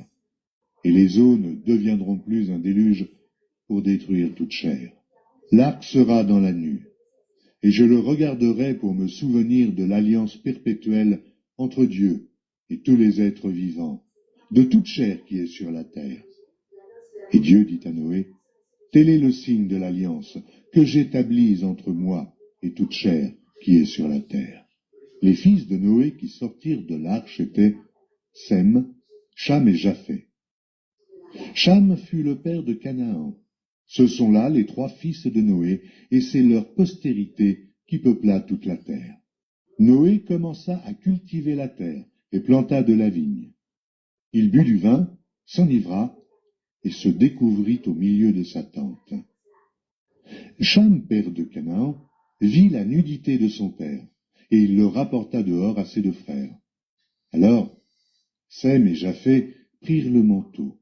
Et les eaux ne deviendront plus un déluge pour détruire toute chair. L'arc sera dans la nue, et je le regarderai pour me souvenir de l'alliance perpétuelle entre Dieu et tous les êtres vivants, de toute chair qui est sur la terre. Et Dieu dit à Noé, tel est le signe de l'alliance que j'établis entre moi et toute chair qui est sur la terre. Les fils de Noé qui sortirent de l'arche étaient Sem, Cham et Japheth. Cham fut le père de Canaan. Ce sont là les trois fils de Noé, et c'est leur postérité qui peupla toute la terre. Noé commença à cultiver la terre et planta de la vigne. Il but du vin, s'enivra et se découvrit au milieu de sa tente. Cham, père de Canaan, vit la nudité de son père, et il le rapporta dehors à ses deux frères. Alors, Sem et Japheth prirent le manteau.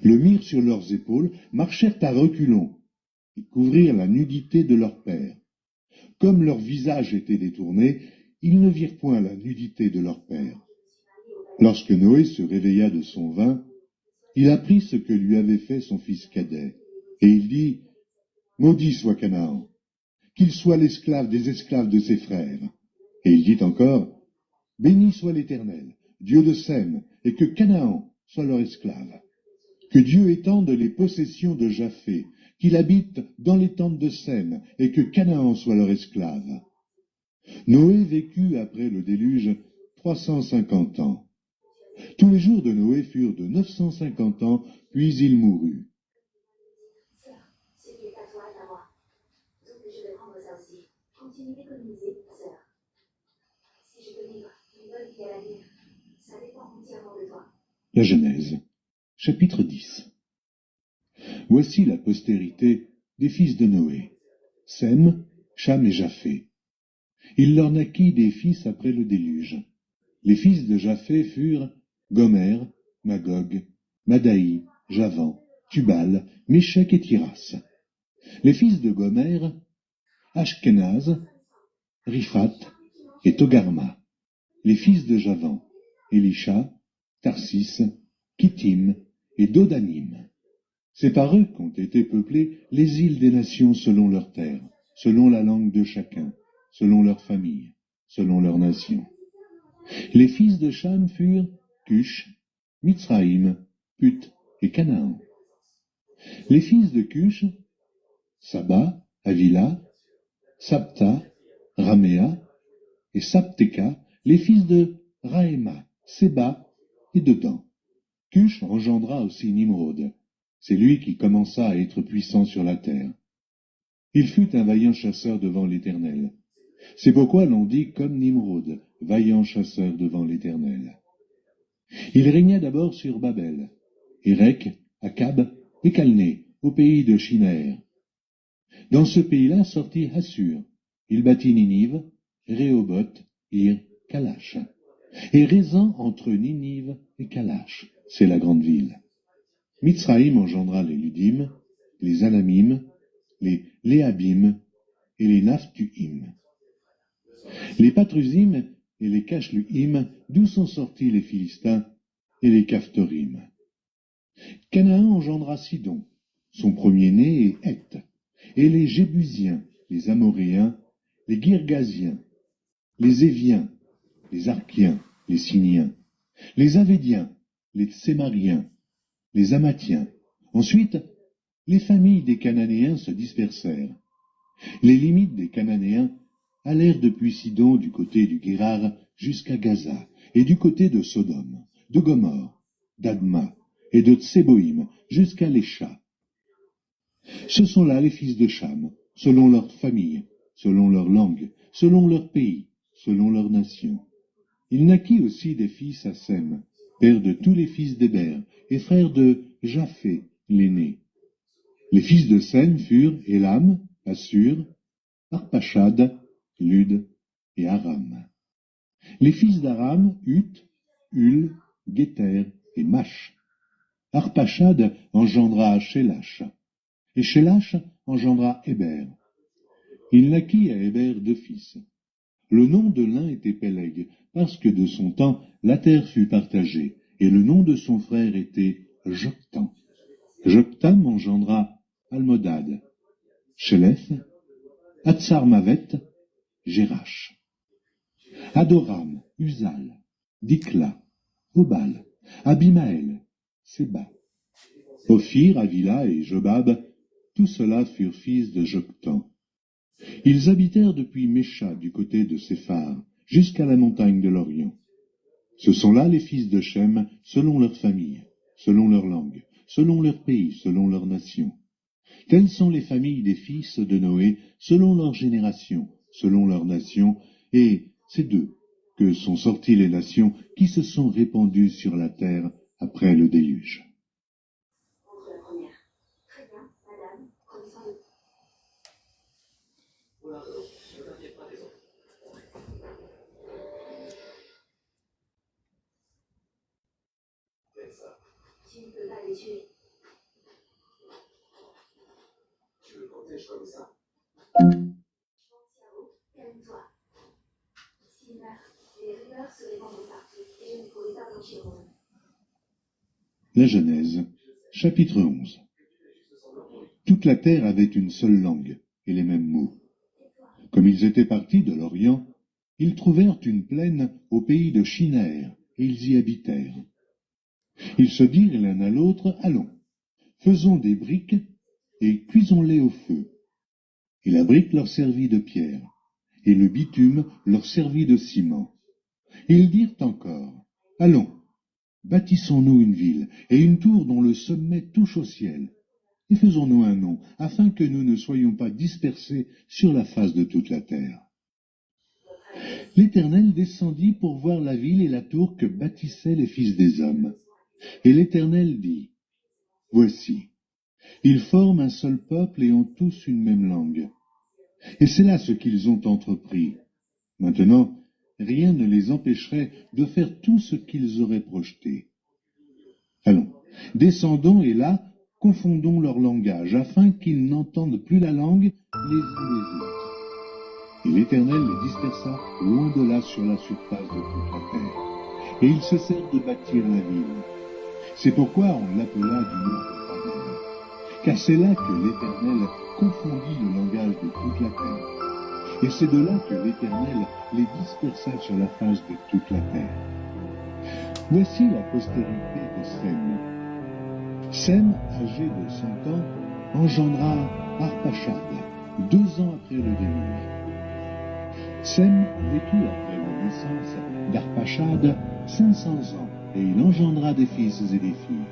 Le mirent sur leurs épaules, marchèrent à reculons, et couvrirent la nudité de leur père. Comme leur visage était détourné, ils ne virent point la nudité de leur père. Lorsque Noé se réveilla de son vin, il apprit ce que lui avait fait son fils cadet, et il dit, maudit soit Canaan, qu'il soit l'esclave des esclaves de ses frères. Et il dit encore, béni soit l'Éternel, Dieu de Sem, et que Canaan soit leur esclave. Que Dieu étende les possessions de Japheth, qu'il habite dans les tentes de Sem, et que Canaan soit leur esclave. Noé vécut après le déluge 350 ans. Tous les jours de Noé furent de 950 ans, puis il mourut. Sœur, ce qui est à toi est à moi. Donc je vais prendre ça aussi. Continue d'économiser, sœur. Si je peux vivre une bonne vie à l'avenir, ça dépend entièrement de toi. La Genèse, chapitre 10. Voici la postérité des fils de Noé, Sem, Cham et Japheth. Il leur naquit des fils après le déluge. Les fils de Japheth furent Gomer, Magog, Madaï, Javan, Tubal, Méchec et Tiras. Les fils de Gomer, Ashkenaz, Riphat et Togarma. Les fils de Javan, Elisha, Tarsis, Kittim et Dodanim. C'est par eux qu'ont été peuplées les îles des nations selon leurs terres, selon la langue de chacun, selon leur famille, selon leur nation. Les fils de Cham furent Cush, Mitzraïm, Put et Canaan. Les fils de Cush, Saba, Havila, Sabta, Raméa et Sabteka, les fils de Raéma, Séba et Dedan. Cush engendra aussi Nimrod. C'est lui qui commença à être puissant sur la terre. Il fut un vaillant chasseur devant l'Éternel. C'est pourquoi l'on dit comme Nimrod, vaillant chasseur devant l'Éternel. Il régna d'abord sur Babel, Érec, Akab et Calné, au pays de Shinaër. Dans ce pays-là sortit Assur. Il bâtit Ninive, Rehoboth, Ir, Kalash. Et Rézan entre Ninive et Kalash, c'est la grande ville. Mitzraïm engendra les Ludim, les Anamim, les Léabim et les Naphtuim. Les Patrusim et les Cashluim, d'où sont sortis les Philistins, et les Caphtorim. Canaan engendra Sidon, son premier-né et Heth, et les Jébusiens, les Amoréens, les Girgasiens, les Éviens, les Arkiens, les Siniens, les Avédiens, les Tsémariens, les Amathiens. Ensuite, les familles des Cananéens se dispersèrent. Les limites des Cananéens allèrent depuis Sidon du côté du Guérar jusqu'à Gaza, et du côté de Sodome, de Gomorre, d'Adma et de Tséboïm jusqu'à Lécha. Ce sont là les fils de Cham, selon leur famille, selon leur langue, selon leur pays, selon leur nation. Il naquit aussi des fils à Sem, père de tous les fils d'Héber, et frère de Japheth, l'aîné. Les fils de Sem furent Élam, Assur, Arpachad, Lud et Aram. Les fils d'Aram, Hut, Hul, Guéter et Mash. Arpachad engendra Shélach, et Shélach engendra Héber. Il naquit à Héber 2 fils. Le nom de l'un était Péleg, parce que de son temps la terre fut partagée, et le nom de son frère était Joktan. Joktan engendra Almodad, Shéleth, Hatsarmavet, Jérach. Adoram, Uzal, Dikla, Obal, Abimaël, Séba. Ophir, Avila et Jobab, tous ceux-là furent fils de Joktan. Ils habitèrent depuis Mécha du côté de Séphar, jusqu'à la montagne de l'Orient. Ce sont là les fils de Shem, selon leur famille, selon leur langue, selon leur pays, selon leur nation. Telles sont les familles des fils de Noé, selon leur génération, selon leur nation, et c'est d'eux que sont sorties les nations qui se sont répandues sur la terre après le déluge. Entre la première. Très bien, madame, prenez soin de vous. Voilà, ne t'inquiète pas des autres. Fais ça. Tu ne peux pas les tuer. Tu le protèges comme ça. Mon cerveau, calme-toi. S'il meurt, les rumeurs se répandront partout, et je ne pourrai pas blanchir mon nom. La Genèse, chapitre 11. Toute la terre avait une seule langue et les mêmes mots. Comme ils étaient partis de l'Orient, ils trouvèrent une plaine au pays de Shinaër, et ils y habitèrent. Ils se dirent l'un à l'autre, allons, faisons des briques et cuisons-les au feu. Et la brique leur servit de pierre, et le bitume leur servit de ciment. Et ils dirent encore, allons, bâtissons-nous une ville, et une tour dont le sommet touche au ciel, et faisons-nous un nom, afin que nous ne soyons pas dispersés sur la face de toute la terre. L'Éternel descendit pour voir la ville et la tour que bâtissaient les fils des hommes. Et l'Éternel dit, voici, ils forment un seul peuple et ont tous une même langue. Et c'est là ce qu'ils ont entrepris. Maintenant, rien ne les empêcherait de faire tout ce qu'ils auraient projeté. Allons, descendons et là, confondons leur langage, afin qu'ils n'entendent plus la langue les uns les autres. Et l'Éternel les dispersa loin de là sur la surface de toute la terre. Et ils cessèrent de bâtir la ville. C'est pourquoi on l'appela du nom de Babel. Car c'est là que l'Éternel confondit le langage de toute la terre. Et c'est de là que l'Éternel les dispersa sur la face de toute la terre. Voici la postérité de Sem. Sem, âgé de 100 ans, engendra Arpachad, 2 ans après le déluge. Sem vécut après la naissance d'Arpachad 500 ans, et il engendra des fils et des filles.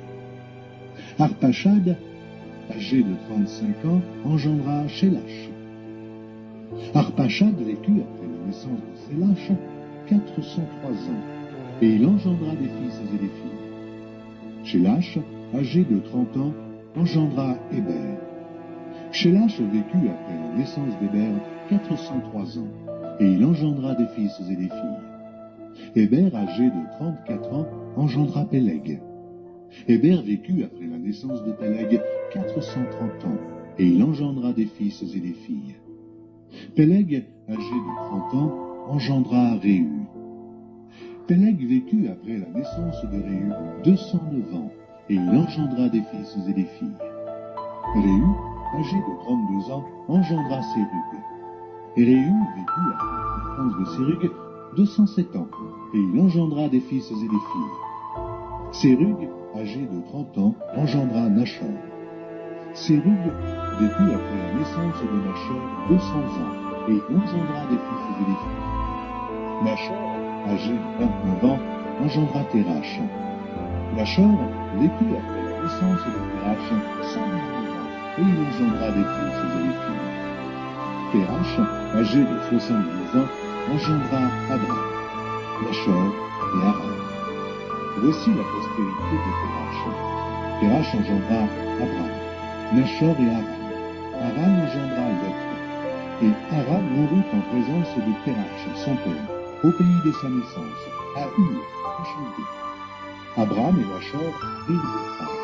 Arpachad, âgé de 35 ans, engendra Shélash. Arpachad vécut après la naissance de Shélash 403 ans, et il engendra des fils et des filles. Shélash, âgé de 30 ans, engendra Héber. Shélash vécut après la naissance d'Héber 403 ans, et il engendra des fils et des filles. Héber, âgé de 34 ans, engendra Péleg. Héber vécut après la naissance de Péleg 430 ans, et il engendra des fils et des filles. Péleg, âgé de 30 ans, engendra Réu. Péleg vécut après la naissance de Réu 209 ans, et il engendra des fils et des filles. Réu, âgé de 32 ans, engendra Sérug. Et Réu vécut après la naissance de Sérug 207 ans, et il engendra des fils et des filles. Sérug, âgé de 30 ans, engendra Nachor. Sérug vécut après la naissance de Nachor 200 ans, et il engendra des fils et des filles. Nachor, âgé de 29 ans, engendra Térach. Nachor vécut après la naissance de Térach 119 ans, et il engendra des fils et des filles. Térach, âgé de 70 ans, engendra Abram, Nachor et Haran. Voici la postérité de Térach. Térach engendra Abram, Nachor et Haran. Haran engendra Lot. Et Haran mourut en présence de Térach, son père, au pays de sa naissance, à Ur, en Chaldée. Abram et Nachor prirent des femmes.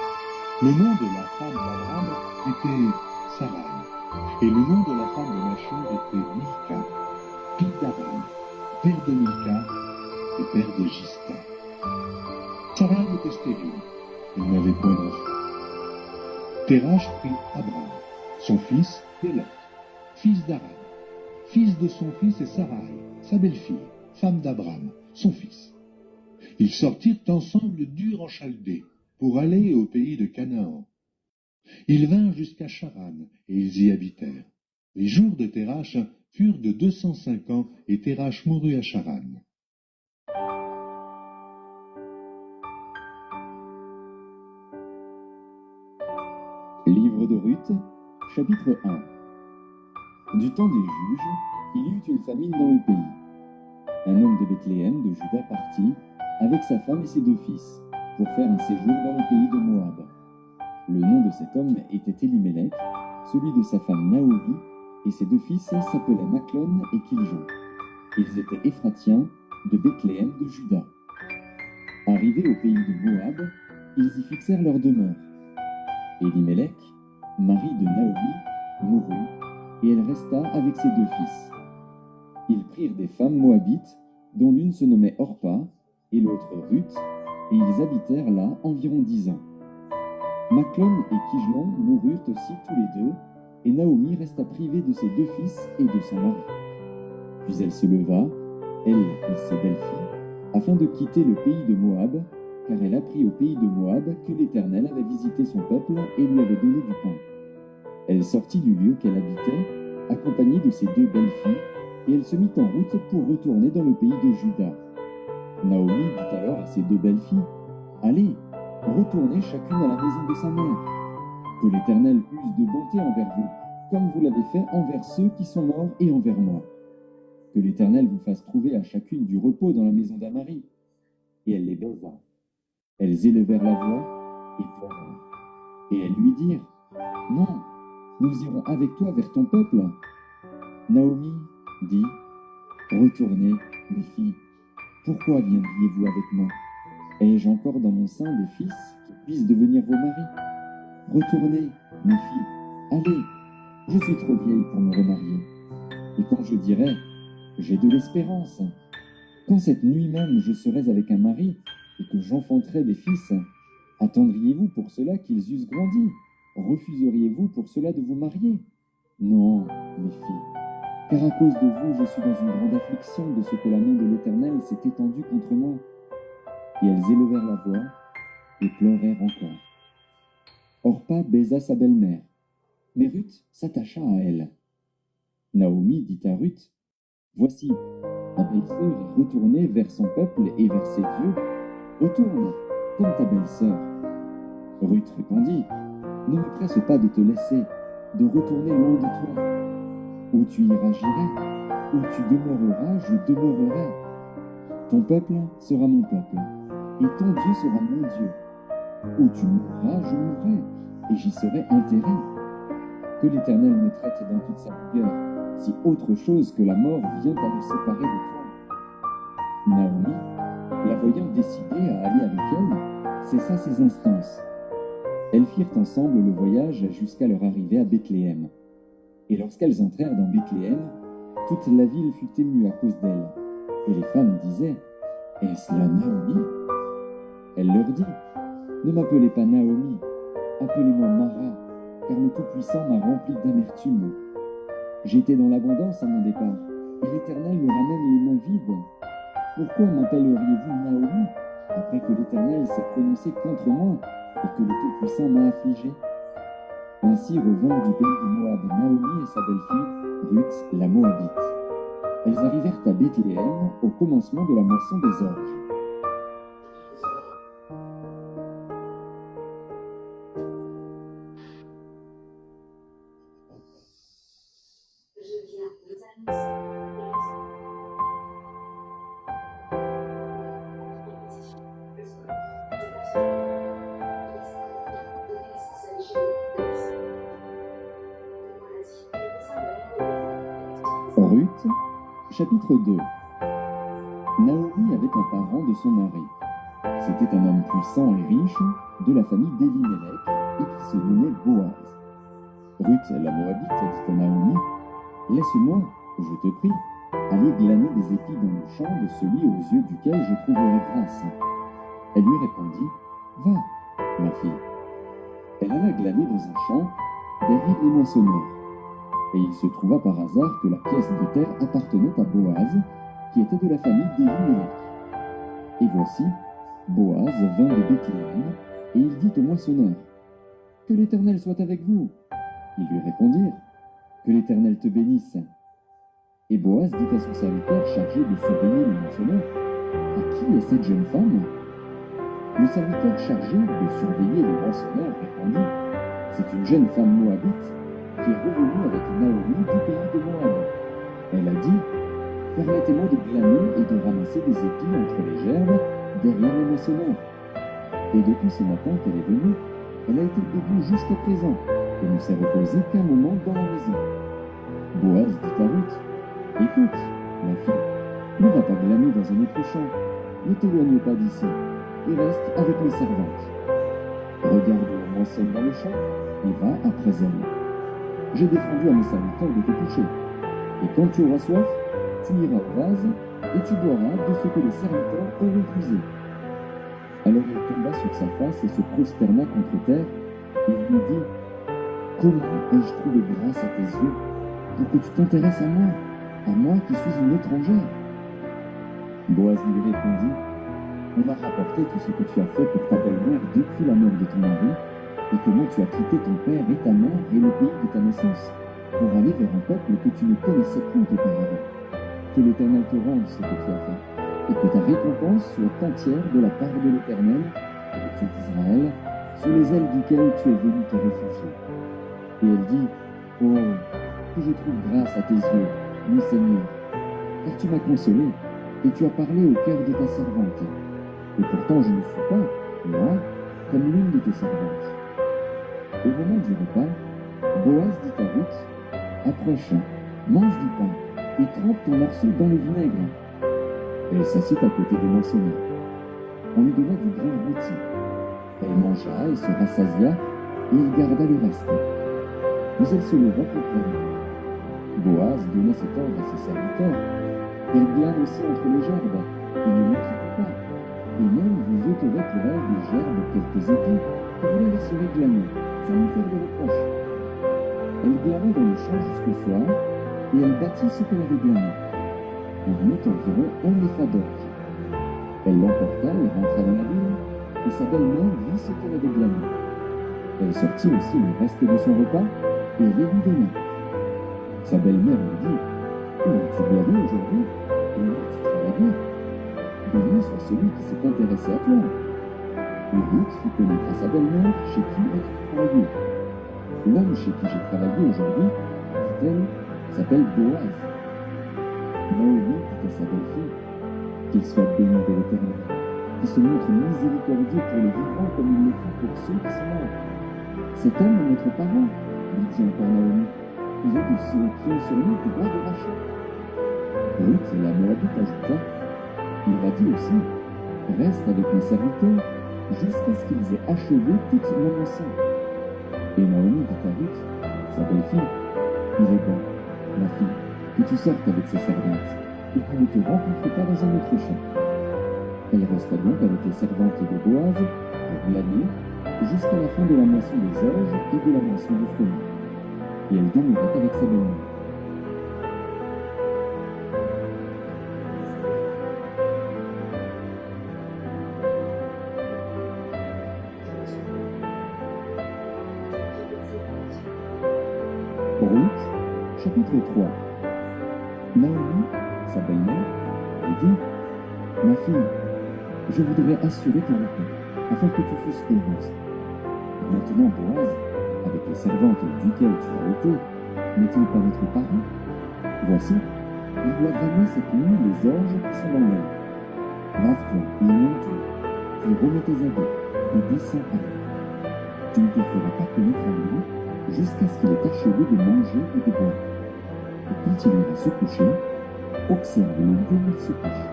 Le nom de la femme d'Abram était Sarai, et le nom de la femme de Nachor était Milka, fille d'Abram, père de Milka et père de Gispa. Sarai était stérile, elle n'avait point d'enfant. Térach prit Abram, son fils, et Lot, fils d'Aran, fils de son fils, et Sarai, sa belle-fille, femme d'Abram, son fils. Ils sortirent ensemble d'Ur en Chaldée, pour aller au pays de Canaan. Ils vinrent jusqu'à Charan, et ils y habitèrent. Les jours de Térach furent de 205 ans, et Térach mourut à Charan. Livre de Ruth, chapitre 1. Du temps des juges, il y eut une famine dans le pays. Un homme de Bethléem, de Juda, partit, avec sa femme et ses 2 fils, pour faire un séjour dans le pays de Moab. Le nom de cet homme était Élimélec, celui de sa femme Naomi, et ses 2 fils s'appelaient Maclon et Kiljon. Ils étaient Éphratiens, de Bethléem de Juda. Arrivés au pays de Moab, ils y fixèrent leur demeure. Élimélec, mari de Naomi, mourut, et elle resta avec ses 2 fils. Ils prirent des femmes moabites, dont l'une se nommait Orpa, et l'autre Ruth, et ils habitèrent là environ 10 ans. Maclon et Kijlon moururent aussi tous les 2, et Naomi resta privée de ses 2 fils et de son mari. Puis elle se leva, elle et ses belles-filles, afin de quitter le pays de Moab, car elle apprit au pays de Moab que l'Éternel avait visité son peuple et lui avait donné du pain. Elle sortit du lieu qu'elle habitait, accompagnée de ses 2 belles filles, et elle se mit en route pour retourner dans le pays de Juda. Naomi dit alors à ses 2 belles filles, « Allez, retournez chacune à la maison de sa mère. Que l'Éternel use de bonté envers vous, comme vous l'avez fait envers ceux qui sont morts et envers moi. Que l'Éternel vous fasse trouver à chacune du repos dans la maison d'un mari. » Et elle les baisa. Elles élevèrent la voix et pleurèrent. Et elles lui dirent, « Non, nous irons avec toi vers ton peuple. » Naomi dit, « Retournez, mes filles. Pourquoi viendriez-vous avec moi? Ai-je encore dans mon sein des fils qui puissent devenir vos maris? Retournez, mes filles. Allez, je suis trop vieille pour me remarier. Et quand je dirai, j'ai de l'espérance, quand cette nuit même je serai avec un mari et que j'enfanterai des fils, attendriez-vous pour cela qu'ils eussent grandi? Refuseriez-vous pour cela de vous marier? Non, mes filles, car à cause de vous, je suis dans une grande affliction de ce que la main de l'Éternel s'est étendue contre moi. Et elles élevèrent la voix et pleurèrent encore. Orpa baisa sa belle-mère, mais Ruth s'attacha à elle. Naomi dit à Ruth, « Voici, ta belle-sœur est retournée vers son peuple et vers ses dieux. Retourne, comme ta belle-sœur. » Ruth répondit, « Ne me presse pas de te laisser, de retourner loin de toi. Où tu iras, j'irai. Où tu demeureras, je demeurerai. Ton peuple sera mon peuple, et ton Dieu sera mon Dieu. Où tu mourras, je mourrai, et j'y serai enterré. Que l'Éternel me traite dans toute sa rigueur, si autre chose que la mort vient à nous séparer de toi. » Naomi, la voyant décidée à aller avec elle, cessa ses instances. Elles firent ensemble le voyage jusqu'à leur arrivée à Bethléem. Et lorsqu'elles entrèrent dans Bethléem, toute la ville fut émue à cause d'elles. Et les femmes disaient, « Est-ce là Naomi ?» Elle leur dit, « Ne m'appelez pas Naomi, appelez-moi Mara, car le Tout-Puissant m'a rempli d'amertume. J'étais dans l'abondance à mon départ, et l'Éternel me ramène les mains vides. Pourquoi m'appelleriez-vous Naomi, après que l'Éternel s'est prononcé contre moi, et que le Tout-Puissant m'a affligé ?» Ainsi revinrent du pays de Moab Naomi et sa belle-fille, Ruth la Moabite. Elles arrivèrent à Bethléem au commencement de la moisson des orges. Je viens vous annoncer Ruth, chapitre 2. Naomi avait un parent de son mari. C'était un homme puissant et riche, de la famille d'Elimelech, et qui se nommait Boaz. Ruth, la Moabite, dit à Naomi, « Laisse-moi, je te prie, aller glaner des épis dans le champ de celui aux yeux duquel je trouverai grâce. » Elle lui répondit, « Va, ma fille. » Elle alla glaner dans un champ, derrière les moissonneurs. Et il se trouva par hasard que la pièce de terre appartenait à Boaz, qui était de la famille d'Elimelech. Et voici, Boaz vint de Bethléem, et il dit au moissonneur, « Que l'Éternel soit avec vous. » Ils lui répondirent, « Que l'Éternel te bénisse. » Et Boaz dit à son serviteur chargé de surveiller le moissonneur, « À qui est cette jeune femme ?» Le serviteur chargé de surveiller le moissonneur répondit, « C'est une jeune femme moabite qui est revenue avec Naomi du pays de Moab. Elle a dit, « Permettez-moi de glaner et de ramasser des épis entre les gerbes derrière le moissonneur. » Et depuis ce matin qu'elle est venue, elle a été debout jusqu'à présent et ne s'est reposée qu'un moment dans la maison. Boaz dit à Ruth, « Écoute, ma fille, ne va pas glaner dans un autre champ, ne t'éloigne pas d'ici, et reste avec mes servantes. Regarde la moissonne dans le champ, et va après elle. J'ai défendu à mes serviteurs de te toucher, et quand tu auras soif, tu iras au vase, et tu boiras de ce que les serviteurs auront puisé. » Alors il tomba sur sa face et se prosterna contre terre, et lui dit, « Comment ai-je trouvé grâce à tes yeux, pour que tu t'intéresses à moi qui suis une étrangère ?» Boaz lui répondit, « On m'a rapporté tout ce que tu as fait pour ta belle-mère depuis la mort de ton mari, et comment tu as quitté ton père et ta mère et le pays de ta naissance pour aller vers un peuple que tu ne connaissais point auparavant. Que l'Éternel te rende ce que tu as fait, et que ta récompense soit entière de la part de l'Éternel, le Dieu d'Israël, sous les ailes duquel tu es venu te réfugier. Et elle dit, oh, que je trouve grâce à tes yeux, mon Seigneur, car tu m'as consolé, et tu as parlé au cœur de ta servante. Et pourtant je ne suis pas, moi, comme l'une de tes servantes. Au moment du repas, Boaz dit à Ruth, approche, mange du pain, et trempe ton morceau dans le vinaigre. Elle s'assit à côté des moissonneurs. On lui donna du grain rôti. Elle mangea et se rassasia, et il garda le reste. Puis elle se leva pour planer. Boaz donna cet ordre à ses serviteurs. Elle glane aussi entre les gerbes, et ne les quitte pas. Et même vous ôterez pour elle des gerbes quelques épis, et vous les laisserez glaner, sans lui faire de reproches. Elle glanait dans le champ jusqu'au soir, et elle bâtit ce qu'elle avait glané. On y mit environ un épha d'orge. Elle l'emporta et rentra dans la ville, et sa belle-mère vit ce qu'elle avait glané. Elle sortit aussi le reste de son repas, et les lui donna. Sa belle-mère lui dit, « Où as-tu glané aujourd'hui? Et où as-tu travaillé? Béni soit celui qui s'est intéressé à toi. » Et Ruth fit connaître à sa belle-mère chez qui elle travaillait. « L'homme chez qui j'ai travaillé aujourd'hui, dit-elle, s'appelle Boaz. » Naomi dit à sa belle-fille, « Qu'il soit béni de l'Éternel, qui se montre miséricordieux pour les vivants comme il le fait pour ceux qui sont morts. Cet homme est notre parent, lui dit encore Naomi. Il est de ceux qui ont sur nous droit de rachat. » Ruth, la Moabite, ajouta, « Il m'a dit aussi, reste avec mes serviteurs jusqu'à ce qu'ils aient achevé toute ma moisson. » Et Naomi dit à Ruth, sa belle-fille, « Il est bon, ma fille, que tu sortes avec ses servantes, et qu'on ne te rencontre pas dans un autre champ. » Elle resta donc avec les servantes de Boaz pour glaner jusqu'à la fin de la moisson des orges et de la moisson du froment. Et elle demeurait avec sa belle-mère. Ruth, chapitre 3. Naomi, sa belle-mère, lui dit, « Ma fille, je voudrais assurer ton repos, afin que tu fusses heureuse. Et maintenant, Boaz, avec les servantes duquel tu as été, n'est-il pas notre parent? Voici, il doit gagner cette nuit les orges qui sont dans l'air. Lave-toi et monte-toi, puis remets tes habits, et descends à l'air. Tu ne te feras pas connaître à lui, jusqu'à ce qu'il ait achevé de manger et de boire. Et quand il ira se coucher, observe-le comme il se couche.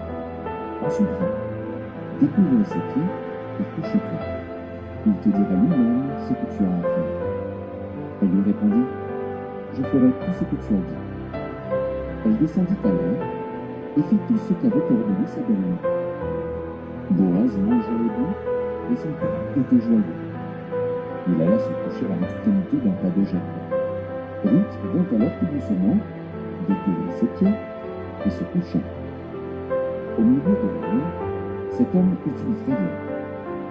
Ensuite, découvre ses pieds et couche-toi. Il te dira lui-même ce que tu as à faire. » Elle lui répondit, « Je ferai tout ce que tu as dit. » Elle descendit à l'air et fit tout ce qu'avait ordonné sa belle-mère. Boaz mangeait et but, et son cœur était joyeux. Il alla se coucher à l'extrémité d'un tas de gerbes. Ruth vint alors tout doucement, découvrit ses pieds et se coucha. Au milieu de la nuit, cet homme eut une frayeur.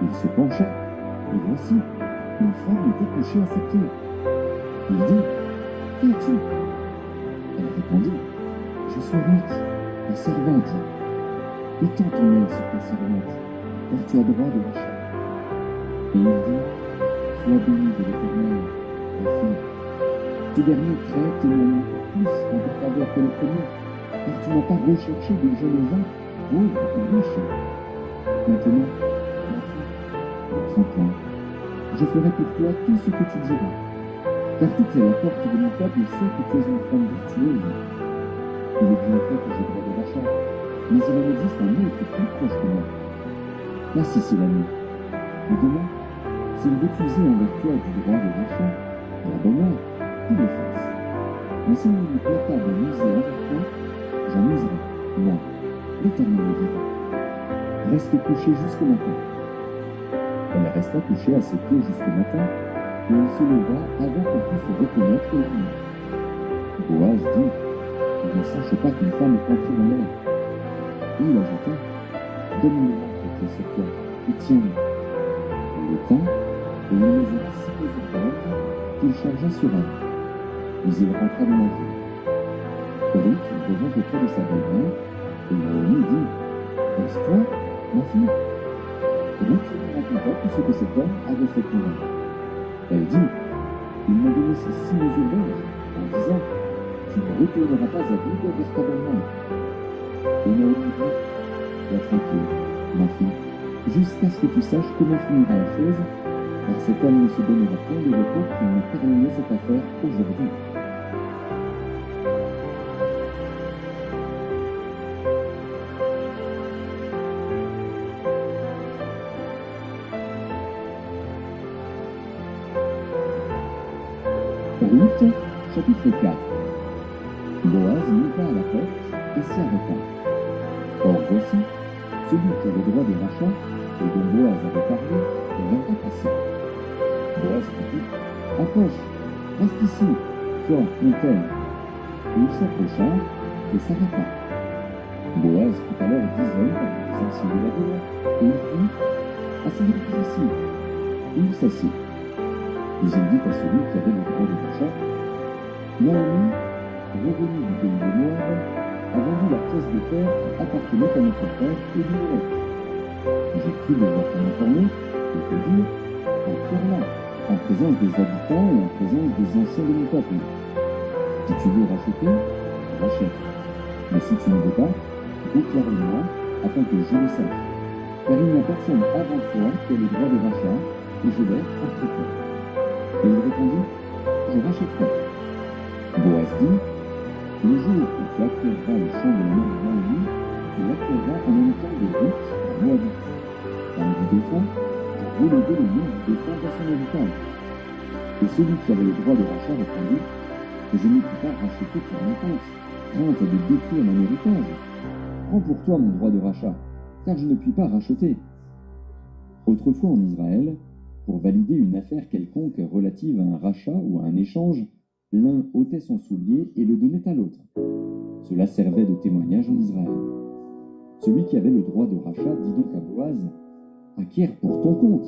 Il se pencha, et voici, une femme était couchée à ses pieds. Il dit, « Qui es-tu » Elle répondit, « Je suis Ruth, ta servante. Étends ton aile sur ta servante, car tu as droit de rachat. » Et il dit, « Sois bénie de l'Éternel, ma fille. Tes derniers traits témoignent plus en ta faveur que le premier, car tu n'as pas recherché des jeunes gens pauvres ou riches. Maintenant, ma fille, ne crains point. Je ferai pour toi tout ce que tu diras, car toute la porte de mon peuple sait que tu es une femme vertueuse. Il est bien vrai que j'ai droit de rachat, mais il en existe un autre plus proche de moi. Ainsi c'est la nuit. Et demain, s'il veut user envers toi du droit de rachat, à la bonne heure, qu'il le fasse. Mais s'il ne lui plaît pas de user envers toi, j'en userai, moi, l'Éternel est vivant. Reste couché jusqu'au matin. » Elle resta couchée à ses pieds jusqu'au matin, et elle se leva avant qu'on pût se reconnaître la nuit. Boaz dit, « Il ne sache pas qu'une femme est entrée dans l'air. » Et il ajouta, « Donne-moi qui est sur toi, et tiens-le. » Elle le tint, et il mesura 6 mesures d'or qu'il chargea sur elle. Puis il rentra dans la ville. Ruth revint auprès de sa belle-mère, et Naomi dit « Est-ce toi, ma fille ?» Ruth lui raconta tout ce que cet homme avait fait pour elle. Elle dit « Il m'a donné ces 6 mesures d'or en disant « Tu ne retourneras pas à vide vers ta belle-mère. » Et Naomi dit « Sois tranquille, ma fille, jusqu'à ce que tu saches comment finira la chose, car cet homme ne se donnera point de repos qu'il n'ait terminé cette affaire aujourd'hui. » Ruth, chapitre 4. Boaz monta à la porte et s'y arrêta. Or voici, celui qui avait droit de rachat et dont Boaz avait parlé vint à passer. Boaz lui dit « Approche, reste ici, toi, mon père. » Et il s'approcha et s'arrêta. Boaz prit alors 10 hommes parmi les anciens de la ville et il dit « Asseyez-vous ici. » Et il s'assit. Puis il dit à celui qui avait le droit de rachat « Naomi, revenu du pays de Moab, a vendu la pièce de terre qui appartenait à notre frère Elimelech. J'ai cru devoir t'en informer et te dire en pierre-là, en présence des habitants et en présence des anciens de mon peuple. Si tu veux racheter, rachète. Mais si tu ne veux pas, déclare-le-moi afin que je le sache. Car il n'y a personne avant toi qui a le droit de rachat et je vais après toi. » Et il répondit, « Je rachèterai. » Boaz dit, « Le jour où tu acquerras le champ de la mère de Naomi, tu l'acquerras en même temps de Ruth, la Moabite. Femme du défunt, pour relever le nom du défunt dans son héritage. » Et celui qui avait le droit de rachat répondit, « Je ne puis pas racheter pour mon compte, crainte de détruire mon héritage. Prends pour toi mon droit de rachat, car je ne puis pas racheter. » Autrefois en Israël, pour valider une affaire quelconque relative à un rachat ou à un échange, l'un ôtait son soulier et le donnait à l'autre. Cela servait de témoignage en Israël. Celui qui avait le droit de rachat dit donc à Boaz, « Acquiert pour ton compte. »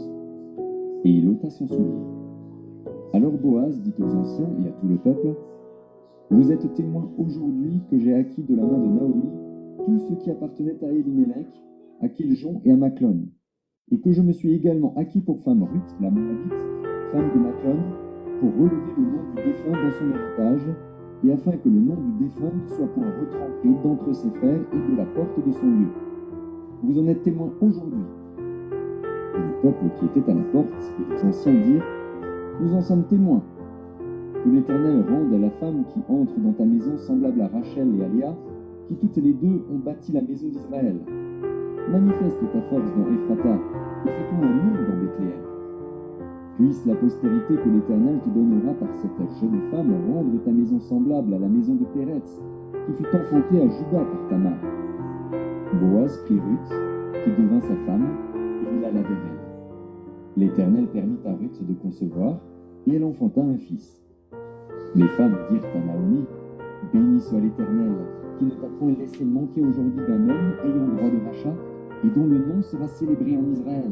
Et il ôta son soulier. Alors Boaz dit aux anciens et à tout le peuple, « Vous êtes témoins aujourd'hui que j'ai acquis de la main de Naomi tout ce qui appartenait à Elimelech, à Kiljon et à Maclon, et que je me suis également acquis pour femme Ruth, la Moabite, femme de Maclon, pour relever le nom du défunt dans son héritage, et afin que le nom du défunt ne soit point retrempé d'entre ses frères et de la porte de son lieu. Vous en êtes témoins aujourd'hui. » Et le peuple qui était à la porte et les anciens dirent, « Nous en sommes témoins. Que l'Éternel rende à la femme qui entre dans ta maison semblable à Rachel et à Léa, qui toutes les deux ont bâti la maison d'Israël. Manifeste ta force dans Ephrata, et fais-toi un nom dans Bethléem. Puisse la postérité que l'Éternel te donnera par cette jeune femme rendre ta maison semblable à la maison de Péretz, qui fut enfantée à Juda par Tamar. » Boaz prit Ruth, qui devint sa femme, et il alla vers elle. L'Éternel permit à Ruth de concevoir, et elle enfanta un fils. Les femmes dirent à Naomi, « Béni soit l'Éternel, qui ne t'a point laissé manquer aujourd'hui d'un homme ayant droit de rachat, et dont le nom sera célébré en Israël.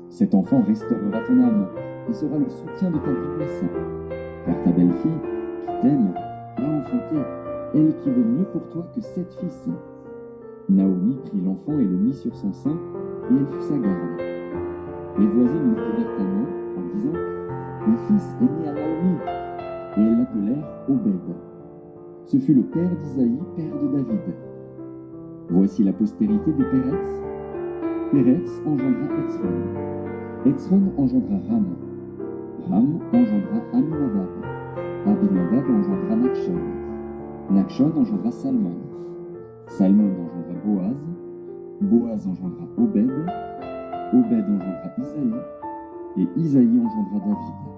Cet enfant restaurera ton âme, et sera le soutien de ta vieillesse. Car ta belle-fille, qui t'aime, l'a enfanté, elle qui vaut mieux pour toi que 7 fils. » Naomi prit l'enfant et le mit sur son sein, et elle fut sa garde. Les voisines lui donnèrent un nom, en disant, « Un fils est né à Naomi, et elles l'appelèrent Obed. Ce fut le père d'Isaïe, père de David. Voici la postérité de Péretz. Péretz engendra Etzron. Etzron engendra Ram. Ram engendra Aminadab. Aminadab engendra Nakshon. Nakshon engendra Salmon. Salmon engendra Boaz. Boaz engendra Obed. Obed engendra Isaïe. Et Isaïe engendra David.